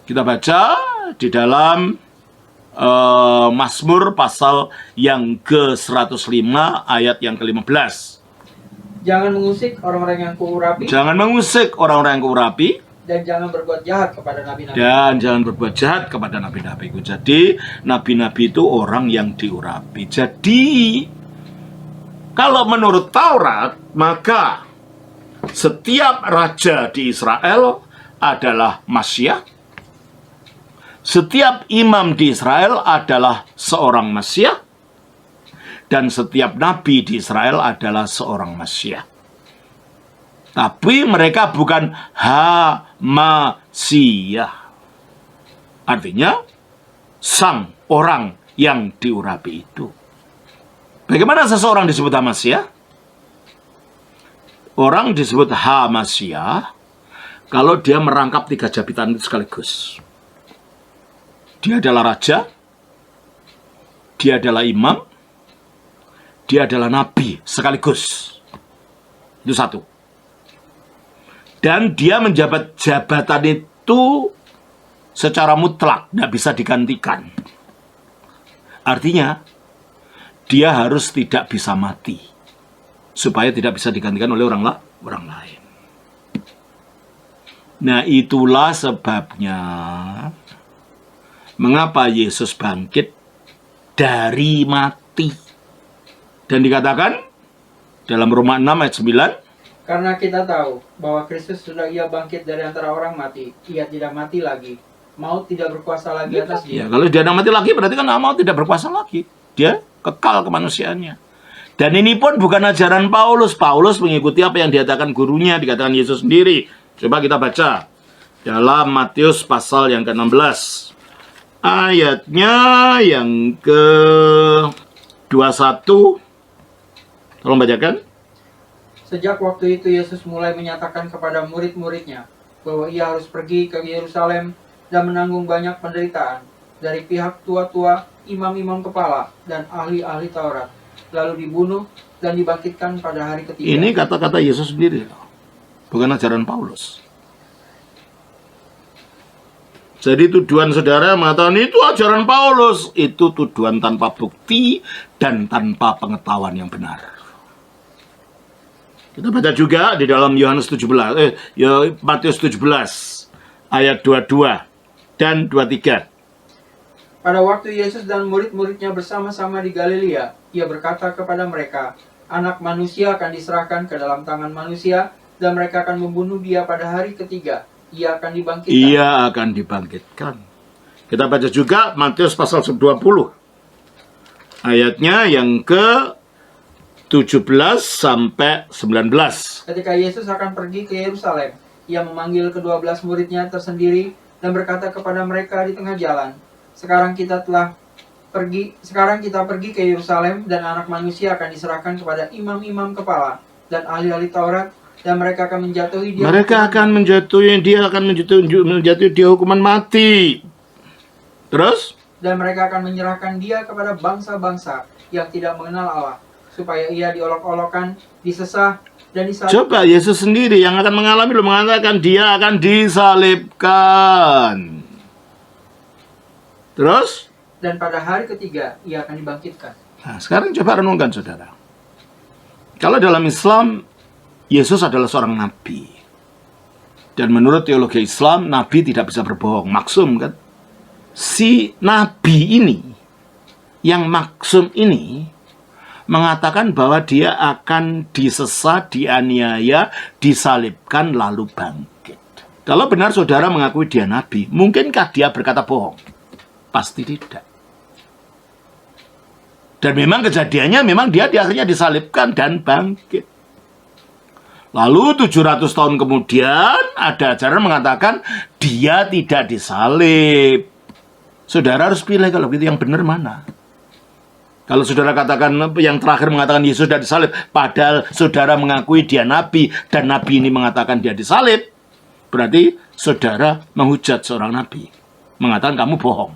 Kita baca di dalam Mazmur pasal yang ke-105 ayat yang ke-15. Jangan mengusik orang-orang yang kuurapi. Jangan mengusik orang-orang yang kuurapi. Dan jangan berbuat jahat kepada nabi-nabi. Dan jangan berbuat jahat kepada nabi-nabiku. Jadi nabi-nabi itu orang yang diurapi. Jadi kalau menurut Taurat, maka setiap raja di Israel adalah Masiah. Setiap imam di Israel adalah seorang Masiah. Dan setiap nabi di Israel adalah seorang Masiah. Tapi mereka bukan Hamasiah. Artinya, sang orang yang diurapi itu. Bagaimana seseorang disebut Hamasya? Orang disebut Hamasya kalau dia merangkap 3 jabatan itu sekaligus. Dia adalah raja, dia adalah imam, dia adalah nabi sekaligus. Itu satu. Dan dia menjabat jabatan itu secara mutlak, tidak bisa digantikan. Artinya, dia harus tidak bisa mati, supaya tidak bisa digantikan oleh orang lain. Nah, itulah sebabnya mengapa Yesus bangkit dari mati. Dan dikatakan dalam Roma 6 ayat 9, Karena kita tahu bahwa Kristus sudah ia bangkit dari antara orang mati, ia tidak mati lagi. Maut tidak berkuasa lagi atas ya, dia. kalau dia tidak mati lagi berarti kan maut tidak berkuasa lagi. Dia kekal kemanusiaannya. Dan ini pun bukan ajaran Paulus. Paulus mengikuti apa yang dikatakan gurunya, dikatakan Yesus sendiri. Coba kita baca dalam Matius pasal yang ke-16. Ayatnya yang ke-21. Tolong bacakan. Sejak waktu itu Yesus mulai menyatakan kepada murid-muridnya bahwa ia harus pergi ke Yerusalem dan menanggung banyak penderitaan dari pihak tua-tua, imam-imam kepala, dan ahli-ahli Taurat, lalu dibunuh dan dibangkitkan pada hari ketiga. Ini kata-kata Yesus sendiri, bukan ajaran Paulus. Jadi tuduhan saudara mengatakan itu ajaran Paulus, itu tuduhan tanpa bukti dan tanpa pengetahuan yang benar. Kita baca juga di dalam Matius 17 ayat 22 dan 23. Pada waktu Yesus dan murid-muridnya bersama-sama di Galilea, ia berkata kepada mereka, Anak manusia akan diserahkan ke dalam tangan manusia, dan mereka akan membunuh dia pada hari ketiga. Ia akan dibangkitkan. Ia akan dibangkitkan. Kita baca juga Matius pasal 20. Ayatnya yang ke 17 sampai 19. Ketika Yesus akan pergi ke Yerusalem, ia memanggil ke-12 muridnya tersendiri dan berkata kepada mereka di tengah jalan, Sekarang kita pergi ke Yerusalem, dan Anak Manusia akan diserahkan kepada imam-imam kepala dan ahli-ahli Taurat, dan mereka akan menjatuhi dia. Mereka akan menjatuhi dia hukuman mati. Terus? Dan mereka akan menyerahkan dia kepada bangsa-bangsa yang tidak mengenal Allah, supaya ia diolok-olokkan, disesah, dan disalibkan. Coba Yesus sendiri yang akan mengalami, belum mengatakan dia akan disalibkan. Terus? Dan pada hari ketiga ia akan dibangkitkan. Nah, sekarang coba renungkan saudara. Kalau dalam Islam, Yesus adalah seorang nabi. Dan menurut teologi Islam, nabi tidak bisa berbohong. Maksum kan? Si nabi ini, yang maksum ini, mengatakan bahwa dia akan disesat, dianiaya, disalibkan, lalu bangkit. Kalau benar saudara mengakui dia nabi, mungkinkah dia berkata bohong? Pasti tidak. Dan memang kejadiannya memang dia akhirnya disalibkan dan bangkit. Lalu 700 tahun kemudian ada ajaran mengatakan dia tidak disalib. Saudara harus pilih kalau begitu yang benar mana. Kalau saudara katakan yang terakhir mengatakan Yesus sudah disalib, padahal saudara mengakui dia nabi dan nabi ini mengatakan dia disalib, berarti saudara menghujat seorang nabi, mengatakan kamu bohong.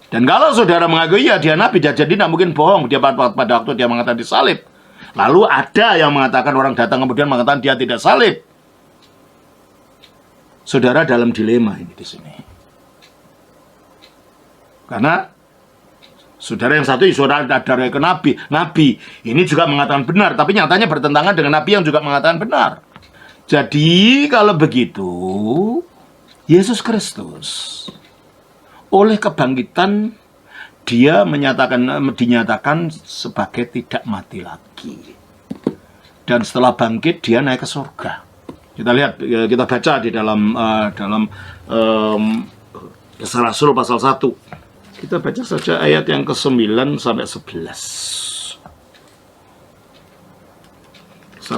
Dan kalau saudara mengakui ya dia nabi, jadi tidak mungkin bohong dia pada waktu dia mengatakan disalib. Lalu ada yang mengatakan orang datang kemudian mengatakan dia tidak salib. Saudara dalam dilema ini di sini. Karena saudara yang satu saudara ada ke nabi ini juga mengatakan benar, tapi nyatanya bertentangan dengan nabi yang juga mengatakan benar. Jadi kalau begitu, Yesus Kristus oleh kebangkitan dia dinyatakan sebagai tidak mati lagi. Dan setelah bangkit dia naik ke surga. Kita lihat, kita baca di dalam Kisah Rasul pasal 1. Kita baca saja ayat yang ke-9 sampai 11.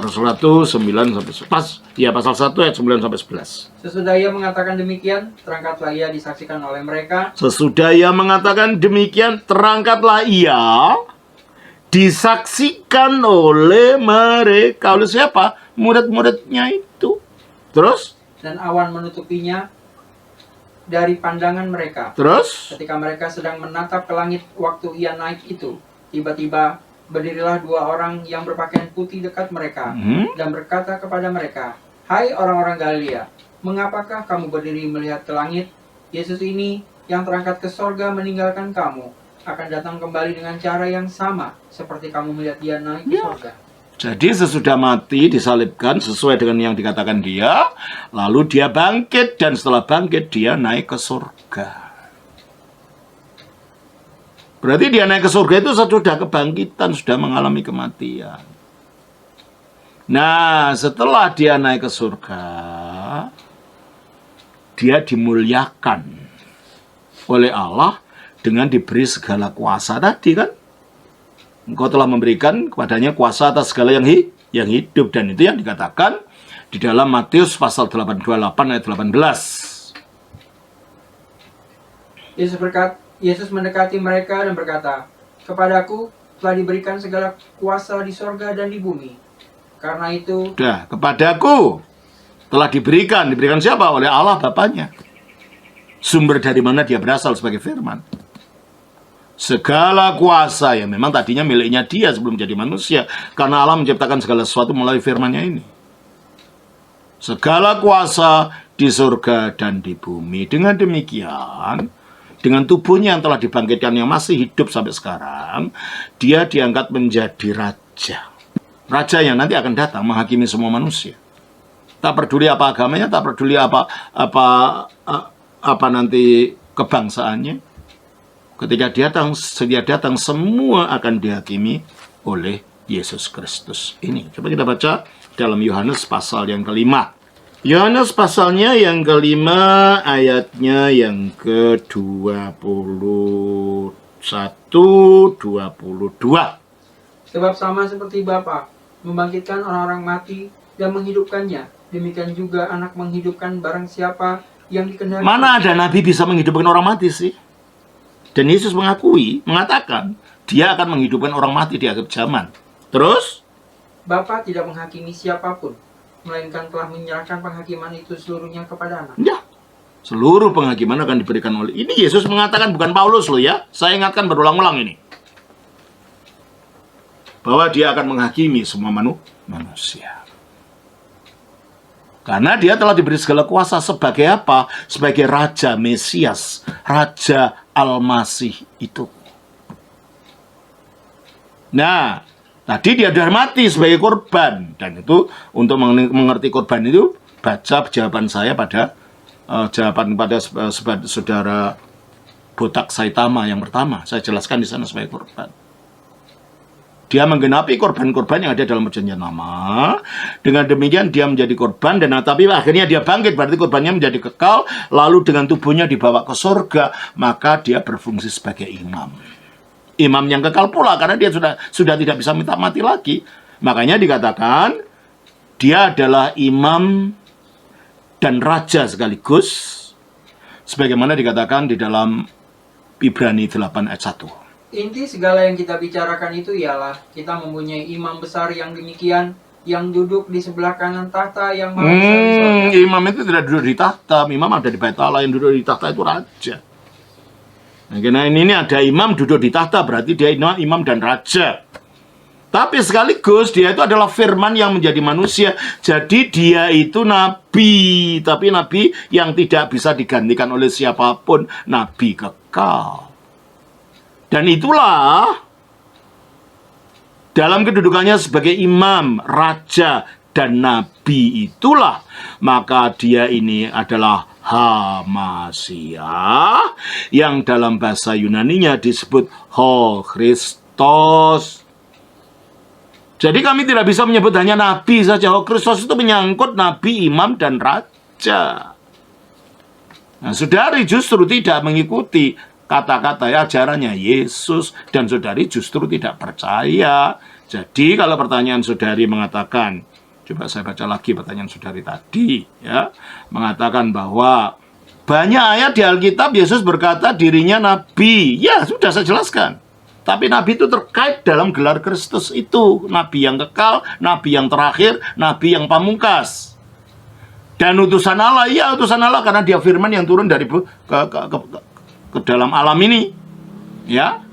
Rasul 1, 9 sampai 11. Ya, pasal 1 ayat 9 sampai 11. Sesudah ia mengatakan demikian, terangkatlah ia disaksikan oleh mereka. Sesudah ia mengatakan demikian, terangkatlah ia disaksikan oleh mereka. Oleh siapa? Murid-muridnya itu. Terus? Dan awan menutupinya dari pandangan mereka. Terus? Ketika mereka sedang menatap ke langit waktu ia naik itu, tiba-tiba berdirilah dua orang yang berpakaian putih dekat mereka dan berkata kepada mereka, "Hai orang-orang Galilea, mengapakah kamu berdiri melihat ke langit? Yesus ini yang terangkat ke sorga meninggalkan kamu akan datang kembali dengan cara yang sama seperti kamu melihat dia naik ke sorga." Jadi sesudah mati disalibkan sesuai dengan yang dikatakan dia, lalu dia bangkit, dan setelah bangkit dia naik ke surga. Berarti dia naik ke surga itu sudah kebangkitan, sudah mengalami kematian. Nah, setelah dia naik ke surga, dia dimuliakan oleh Allah dengan diberi segala kuasa tadi kan. Engkau telah memberikan kepadanya kuasa atas segala yang hidup. Dan itu yang dikatakan di dalam Matius pasal 28 ayat 18. Yesus mendekati mereka dan berkata, "Kepadaku telah diberikan segala kuasa di sorga dan di bumi. Karena itu..." Kepadaku telah diberikan siapa? Oleh Allah Bapaknya. Sumber dari mana dia berasal sebagai firman. Segala kuasa yang memang tadinya miliknya dia sebelum jadi manusia. Karena Allah menciptakan segala sesuatu melalui firman-Nya ini. Segala kuasa di surga dan di bumi. Dengan demikian, dengan tubuhnya yang telah dibangkitkan yang masih hidup sampai sekarang, dia diangkat menjadi raja. Raja yang nanti akan datang menghakimi semua manusia. Tak peduli apa agamanya, tak peduli apa nanti kebangsaannya. Ketika dia datang, semua akan dihakimi oleh Yesus Kristus ini. Coba kita baca dalam Yohanes pasal yang kelima. Yohanes pasalnya yang kelima, ayatnya yang ke-21, 22. Sebab sama seperti Bapa membangkitkan orang-orang mati dan menghidupkannya, demikian juga Anak menghidupkan barang siapa yang dikehendaki. Mana ada nabi bisa menghidupkan orang mati sih? Dan Yesus mengatakan, dia akan menghidupkan orang mati di akhir zaman. Terus? Bapa tidak menghakimi siapapun, melainkan telah menyerahkan penghakiman itu seluruhnya kepada Anak. Ya, seluruh penghakiman akan diberikan oleh... Ini Yesus mengatakan, bukan Paulus loh ya. Saya ingatkan berulang-ulang ini. Bahwa dia akan menghakimi semua manusia. Karena dia telah diberi segala kuasa sebagai apa? Sebagai Raja Mesias, Raja Al-Masih itu. Nah, tadi dia sudah mati sebagai korban. Dan itu, untuk mengerti korban itu, baca jawaban saya pada saudara Botak Saitama yang pertama. Saya jelaskan di sana sebagai korban. Dia menggenapi korban-korban yang ada dalam perjanjian lama. Dengan demikian dia menjadi korban, dan tapi akhirnya dia bangkit, berarti korbannya menjadi kekal. Lalu dengan tubuhnya dibawa ke surga, maka dia berfungsi sebagai imam. Imam yang kekal pula, karena dia sudah tidak bisa minta mati lagi. Makanya dikatakan dia adalah imam dan raja sekaligus, sebagaimana dikatakan di dalam Ibrani 8 ayat 1. Inti segala yang kita bicarakan itu ialah kita mempunyai imam besar yang demikian, yang duduk di sebelah kanan tahta yang maha besar di sorga. Imam itu tidak duduk di tahta, imam ada di bait Allah, yang duduk di tahta itu raja. Nah, karena ini ada imam duduk di tahta, berarti dia imam dan raja. Tapi sekaligus dia itu adalah firman yang menjadi manusia. Jadi dia itu nabi, tapi nabi yang tidak bisa digantikan oleh siapapun, nabi kekal. Dan itulah dalam kedudukannya sebagai imam, raja, dan nabi itulah, maka dia ini adalah Hamasia, yang dalam bahasa Yunaninya disebut Ho Christos. Jadi kami tidak bisa menyebut hanya nabi saja. Ho Christos itu menyangkut nabi, imam, dan raja. Nah, saudari justru tidak mengikuti kata-kata ajarannya Yesus, dan saudari justru tidak percaya. Jadi kalau pertanyaan saudari mengatakan, coba saya baca lagi pertanyaan saudari tadi, ya, mengatakan bahwa banyak ayat di Alkitab Yesus berkata dirinya nabi. Ya, sudah saya jelaskan. Tapi nabi itu terkait dalam gelar Kristus itu. Nabi yang kekal, nabi yang terakhir, nabi yang pamungkas. Dan utusan Allah, ya utusan Allah karena dia firman yang turun dari ke dalam alam ini. Ya.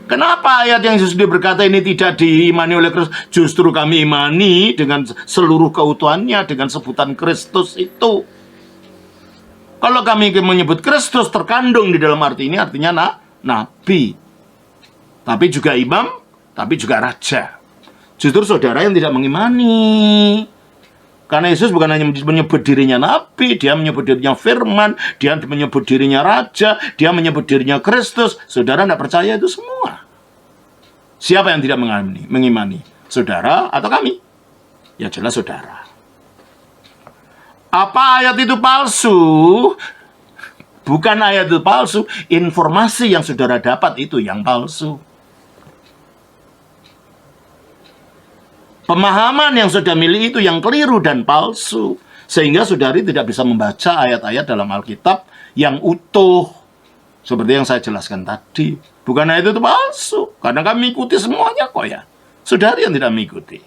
Kenapa ayat yang Yesus berkata ini tidak diimani oleh Kristus? Justru kami imani dengan seluruh keutuhannya, dengan sebutan Kristus itu. Kalau kami menyebut Kristus terkandung di dalam arti ini, artinya nabi. Tapi juga imam, tapi juga raja. Justru saudara yang tidak mengimani. Karena Yesus bukan hanya menyebut dirinya nabi, dia menyebut dirinya firman, dia menyebut dirinya raja, dia menyebut dirinya Kristus. Saudara tidak percaya itu semua. Siapa yang tidak mengimani? Saudara atau kami? Ya jelas saudara. Apa ayat itu palsu? Bukan ayat itu palsu, informasi yang saudara dapat itu yang palsu. Pemahaman yang saudara miliki itu yang keliru dan palsu. Sehingga saudari tidak bisa membaca ayat-ayat dalam Alkitab yang utuh. Seperti yang saya jelaskan tadi. Bukan ayat itu palsu. Karena kami ikuti semuanya kok ya. Saudari yang tidak mengikuti.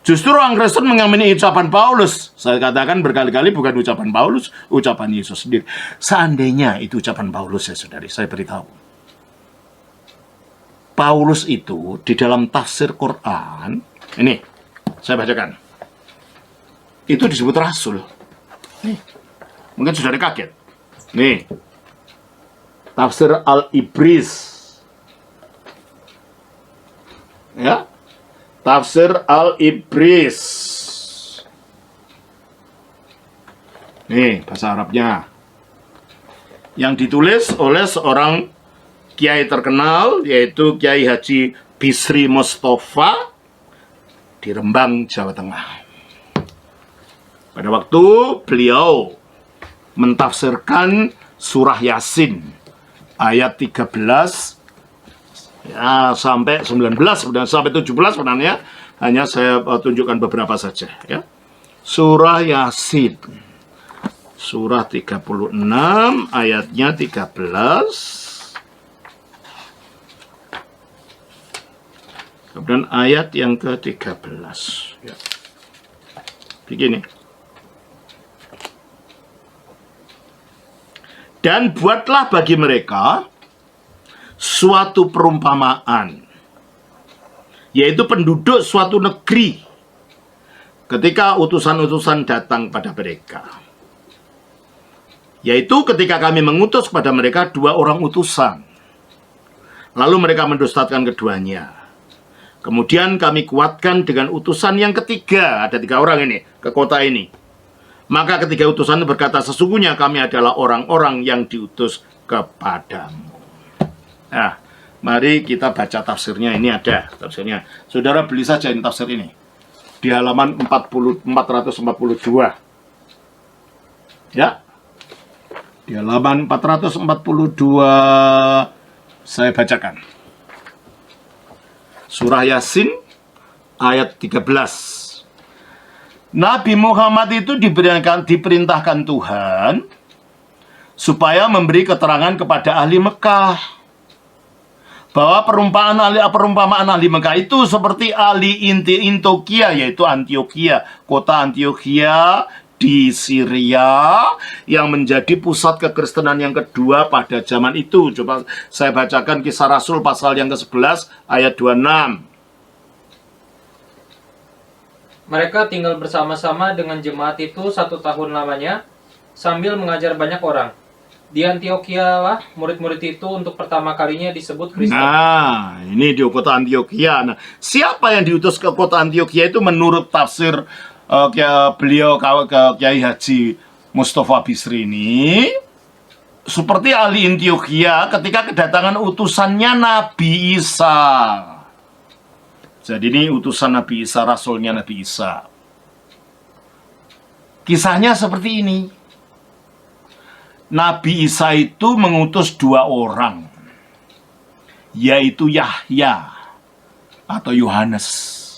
Justru orang Kristen mengamini ucapan Paulus. Saya katakan berkali-kali bukan ucapan Paulus, ucapan Yesus sendiri. Seandainya itu ucapan Paulus ya saudari, saya beritahu. Paulus itu di dalam tafsir Quran, ini saya bacakan. Itu disebut rasul. Nih, mungkin saudari kaget. Nih, tafsir Al-Ibris. Ya. Tafsir Al-Ibris. Nih, bahasa Arabnya. Yang ditulis oleh seorang kiai terkenal, yaitu Kiai Haji Bisri Mustafa di Rembang, Jawa Tengah. Pada waktu beliau mentafsirkan surah Yasin, ayat 13 ya, sampai 19, sampai 17 sebenarnya. Hanya saya tunjukkan beberapa saja ya. Surah Yasin, surah 36, ayatnya 13. Kemudian ayat yang ke-13 ya. Begini. Dan buatlah bagi mereka suatu perumpamaan, yaitu penduduk suatu negeri ketika utusan-utusan datang pada mereka. Yaitu ketika kami mengutus kepada mereka 2 orang utusan, lalu mereka mendustakan keduanya. Kemudian kami kuatkan dengan utusan yang ketiga. Ada 3 orang ini ke kota ini. Maka ketiga utusan itu berkata, sesungguhnya kami adalah orang-orang yang diutus kepadamu. Nah, mari kita baca tafsirnya. Ini ada tafsirnya. Saudara beli saja ini tafsir ini. Di halaman 442. Ya. Di halaman 442 saya bacakan. Surah Yasin ayat 13. Nabi Muhammad itu diperintahkan Tuhan supaya memberi keterangan kepada ahli Mekah bahwa perumpamaan ahli Mekah itu seperti ahli Antiokhia, yaitu Antiokhia, kota Antiokhia di Syria yang menjadi pusat kekristenan yang kedua pada zaman itu. Coba saya bacakan Kisah Rasul pasal yang ke-11 ayat 26. Mereka tinggal bersama-sama dengan jemaat itu 1 tahun lamanya, sambil mengajar banyak orang. Di Antiokhia lah murid-murid itu untuk pertama kalinya disebut Kristen. Nah, ini di kota Antiokhia. Nah, siapa yang diutus ke kota Antiokhia itu menurut tafsir beliau Kiai Haji Mustafa Bisri ini, seperti ahli Antiokhia ketika kedatangan utusannya Nabi Isa. Jadi ini utusan Nabi Isa, rasulnya Nabi Isa. Kisahnya seperti ini. Nabi Isa itu mengutus 2 orang, yaitu Yahya atau Yohanes.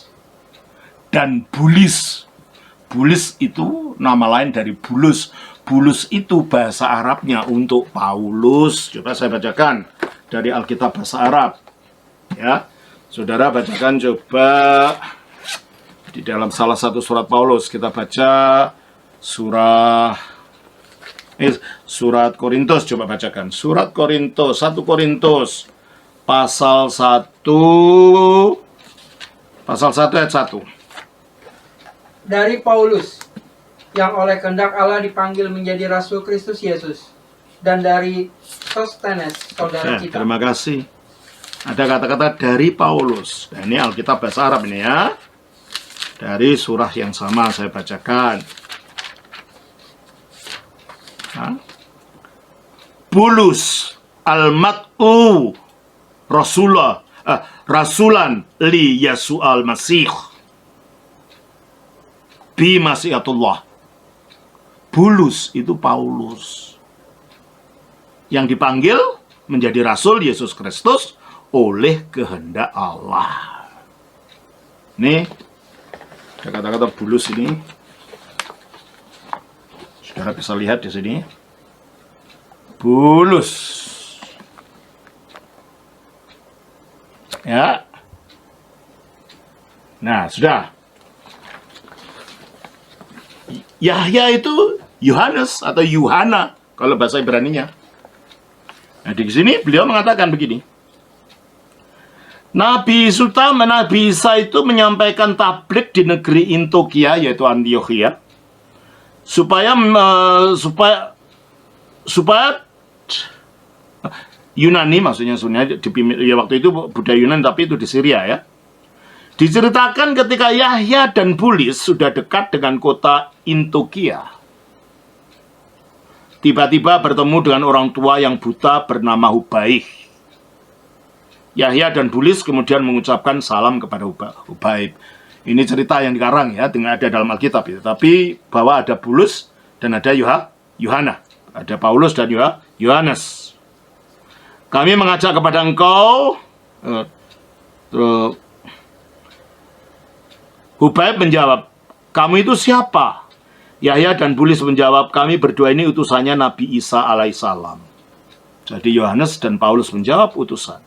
Dan Bulis. Bulis itu nama lain dari Bulus. Bulus itu bahasa Arabnya untuk Paulus. Coba saya bacakan dari Alkitab bahasa Arab. Ya, saudara bacakan coba di dalam salah satu surat Paulus. Kita baca surat Korintus, coba bacakan. Surat Korintus, 1 Korintus pasal 1 ayat 1. Dari Paulus, yang oleh kehendak Allah dipanggil menjadi Rasul Kristus Yesus, dan dari Sostenes, saudara Nah, kita. terima kasih. Ada kata-kata dari Paulus. Nah, ini Alkitab bahasa Arab ini ya. Dari surah yang sama saya bacakan. Nah. Bulus al-mat'u rasulan li Yesu al-Masih bi masyiatullah. Bulus itu Paulus yang dipanggil menjadi Rasul Yesus Kristus oleh kehendak Allah. Nih, ada kata-kata Bulus ini. Saudara bisa lihat di sini. Bulus. Ya. Nah, sudah. Yahya itu Yohanes atau Yuhana kalau bahasa Ibraninya. Nah, di sini beliau mengatakan begini. Nabi Isa itu menyampaikan tablik di negeri Antiokhia, yaitu Antiokhia, supaya Yunani, maksudnya sebenarnya ya waktu itu budaya Yunani, tapi itu di Syria ya. Diceritakan ketika Yahya dan Bulis sudah dekat dengan kota Antiokhia, tiba-tiba bertemu dengan orang tua yang buta bernama Hubaib. Yahya dan Bulis kemudian mengucapkan salam kepada Hubaib. Ini cerita yang dikarang ya, dengan ada dalam Alkitab itu. Tapi bahwa ada Bulus dan ada Yohana, ada Paulus dan Yohanes. Kami mengajak kepada engkau. Hubaib menjawab, kamu itu siapa? Yahya dan Bulis menjawab, kami berdua ini utusannya Nabi Isa alaihissalam. Jadi Yohanes dan Paulus menjawab, utusan.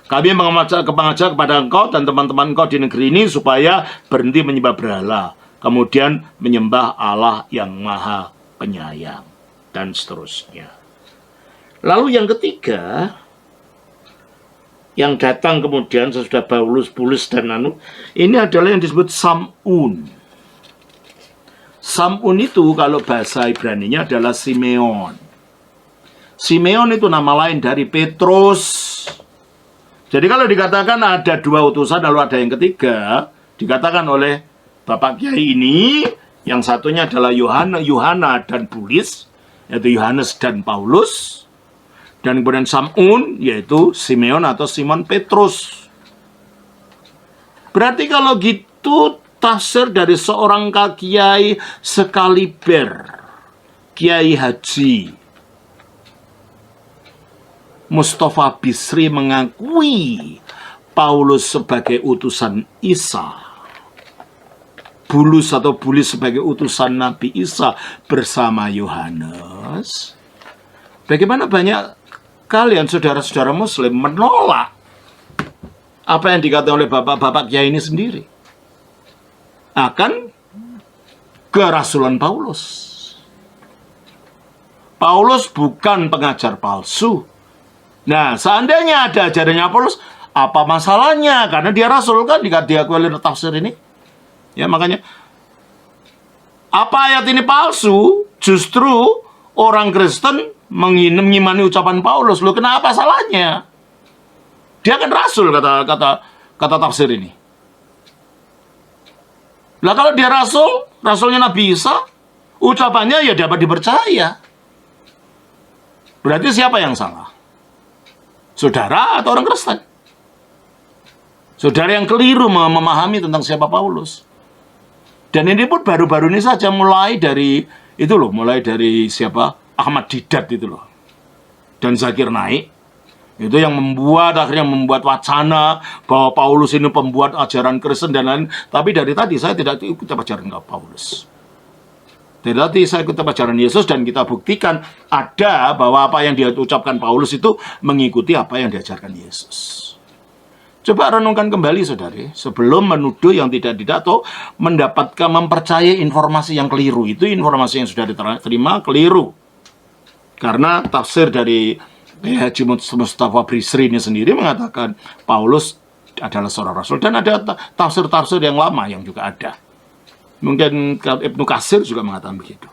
Kami mengajak kepada engkau dan teman-teman engkau di negeri ini supaya berhenti menyembah berhala, kemudian menyembah Allah yang Maha Penyayang, dan seterusnya. Lalu yang ketiga, yang datang kemudian sesudah Paulus, Bulus dan ini adalah yang disebut Samun. Samun itu kalau bahasa Ibraninya adalah Simeon. Simeon itu nama lain dari Petrus. Jadi kalau dikatakan ada dua utusan lalu ada yang ketiga, dikatakan oleh Bapak Kiai ini, yang satunya adalah Yohana dan Bulis, yaitu Yohanes dan Paulus, dan kemudian Samun, yaitu Simeon atau Simon Petrus. Berarti kalau gitu tafsir dari seorang kiai sekaliber, Kiai Haji Mustafa Bisri mengakui Paulus sebagai utusan Isa, Bulus atau Bulis sebagai utusan Nabi Isa bersama Yohanes. Bagaimana banyak kalian saudara-saudara Muslim menolak apa yang dikatakan oleh bapak-bapak kiai ini sendiri akan kerasulan Paulus. Paulus bukan pengajar palsu. Nah, seandainya ada ajarannya Paulus, apa masalahnya? Karena dia rasul kan, diakui oleh tafsir ini. Ya, makanya apa ayat ini palsu? Justru orang Kristen mengimani ucapan Paulus. Loh, kenapa salahnya? Dia kan rasul, kata tafsir ini. Lah kalau dia rasulnya Nabi Isa, ucapannya ya dapat dipercaya. Berarti siapa yang salah? Saudara atau orang Kristen? Saudara yang keliru memahami tentang siapa Paulus. Dan ini pun baru-baru ini saja mulai dari siapa? Ahmad Didat itu loh. Dan Zakir Naik. Itu yang akhirnya membuat wacana bahwa Paulus ini pembuat ajaran Kristen dan lain. Tapi dari tadi saya tidak ikut ajaran Paulus. Dari tadi saya ikut ajaran Yesus dan kita buktikan ada bahwa apa yang dia ucapkan Paulus itu mengikuti apa yang diajarkan Yesus. Coba renungkan kembali saudari, sebelum menuduh yang tidak atau mempercayai informasi yang keliru. Itu informasi yang sudah diterima keliru. Karena tafsir dari Haji Mustafa Bisri ini sendiri mengatakan Paulus adalah seorang rasul. Dan ada tafsir-tafsir yang lama yang juga ada. Mungkin Ibnu Katsir juga mengatakan begitu.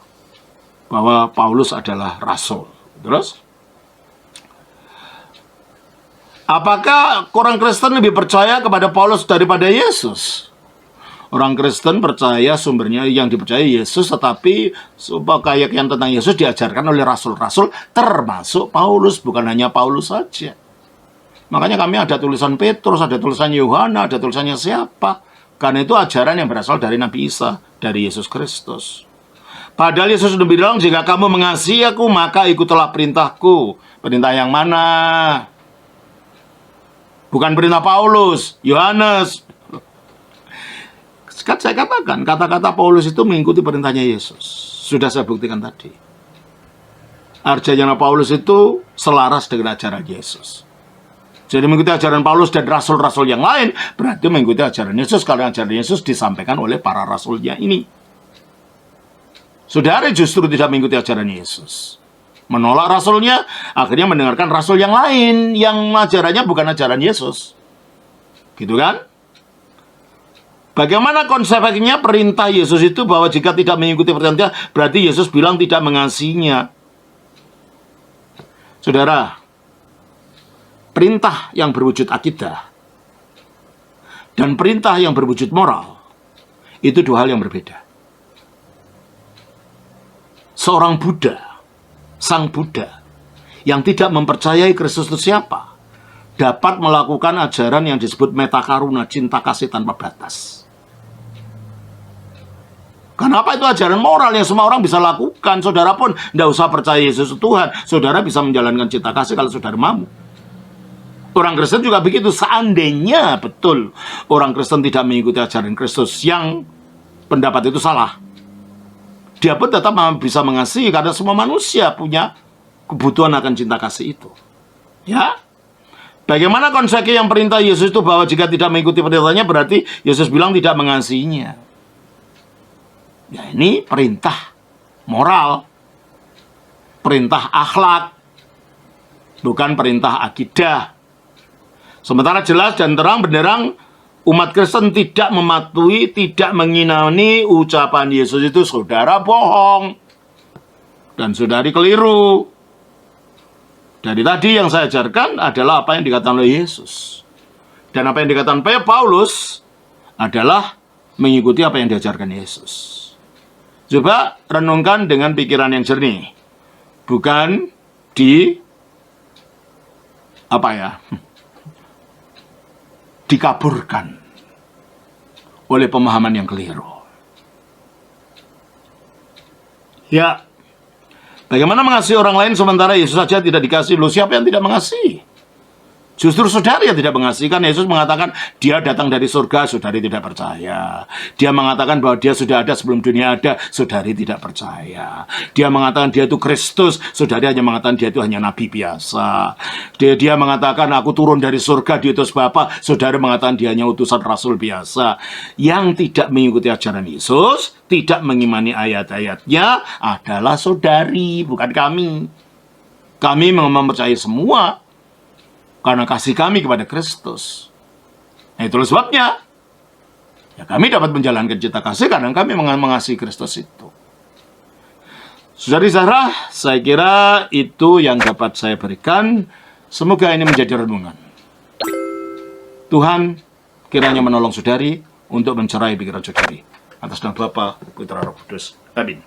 Bahwa Paulus adalah rasul. Terus? Apakah orang Kristen lebih percaya kepada Paulus daripada Yesus? Orang Kristen percaya sumbernya yang dipercaya Yesus, tetapi kayak yang tentang Yesus diajarkan oleh rasul-rasul, termasuk Paulus, bukan hanya Paulus saja. Makanya kami ada tulisan Petrus, ada tulisan Yohana, ada tulisannya siapa. Karena itu ajaran yang berasal dari Nabi Isa, dari Yesus Kristus. Padahal Yesus sudah bilang, jika kamu mengasihi aku, maka ikutilah perintahku. Perintah yang mana? Bukan perintah Paulus, Yohanes. Saya katakan, kata-kata Paulus itu mengikuti perintahnya Yesus. Sudah saya buktikan tadi. Ajaran Paulus itu selaras dengan ajaran Yesus. Jadi mengikuti ajaran Paulus dan rasul-rasul yang lain, berarti mengikuti ajaran Yesus, karena ajaran Yesus disampaikan oleh para rasulnya ini. Saudara justru tidak mengikuti ajaran Yesus. Menolak rasulnya, akhirnya mendengarkan rasul yang lain, yang ajarannya bukan ajaran Yesus. Gitu kan? Bagaimana konsepnya perintah Yesus itu bahwa jika tidak mengikuti perintah, berarti Yesus bilang tidak mengasihinya. Saudara, perintah yang berwujud akidah dan perintah yang berwujud moral itu dua hal yang berbeda. Seorang Buddha, sang Buddha yang tidak mempercayai Kristus itu siapa, dapat melakukan ajaran yang disebut metakaruna, cinta kasih tanpa batas. Kenapa itu ajaran moral yang semua orang bisa lakukan? Saudara pun tidak usah percaya Yesus itu Tuhan. Saudara bisa menjalankan cinta kasih kalau saudara mau. Orang Kristen juga begitu. Seandainya betul orang Kristen tidak mengikuti ajaran Kristus yang pendapat itu salah, dia pun tetap bisa mengasihi karena semua manusia punya kebutuhan akan cinta kasih itu. Ya. Bagaimana konsep yang perintah Yesus itu bahwa jika tidak mengikuti perintahnya berarti Yesus bilang tidak mengasihinya. Ya, ini perintah moral, perintah akhlak, bukan perintah akidah. Sementara jelas dan terang benderang umat Kristen tidak mematuhi, tidak mengimani ucapan Yesus itu, saudara bohong dan saudari keliru. Dari tadi yang saya ajarkan adalah apa yang dikatakan oleh Yesus. Dan apa yang dikatakan oleh Paulus adalah mengikuti apa yang diajarkan Yesus. Coba renungkan dengan pikiran yang jernih. Bukan dikaburkan oleh pemahaman yang keliru. Ya, bagaimana mengasihi orang lain sementara Yesus saja tidak dikasihi? Loh, siapa yang tidak mengasihi? Justru saudara yang tidak mengasihi. Kan Yesus mengatakan dia datang dari surga, saudari tidak percaya. Dia mengatakan bahwa dia sudah ada sebelum dunia ada, saudari tidak percaya. Dia mengatakan dia itu Kristus, saudari hanya mengatakan dia itu hanya nabi biasa. Dia mengatakan aku turun dari surga diutus Bapa, saudari mengatakan dia hanya utusan rasul biasa. Yang tidak mengikuti ajaran Yesus, tidak mengimani ayat-ayatnya adalah saudari, bukan kami. Kami mempercayai semua karena kasih kami kepada Kristus. Nah, itulah sebabnya ya kami dapat menjalankan cinta kasih karena kami mengasihi Kristus itu. Saudari-saudara, saya kira itu yang dapat saya berikan. Semoga ini menjadi renungan. Tuhan kiranya menolong saudari untuk mencerai pikiran saudari. Atas nama Bapa, Putra, Roh Kudus. Amin.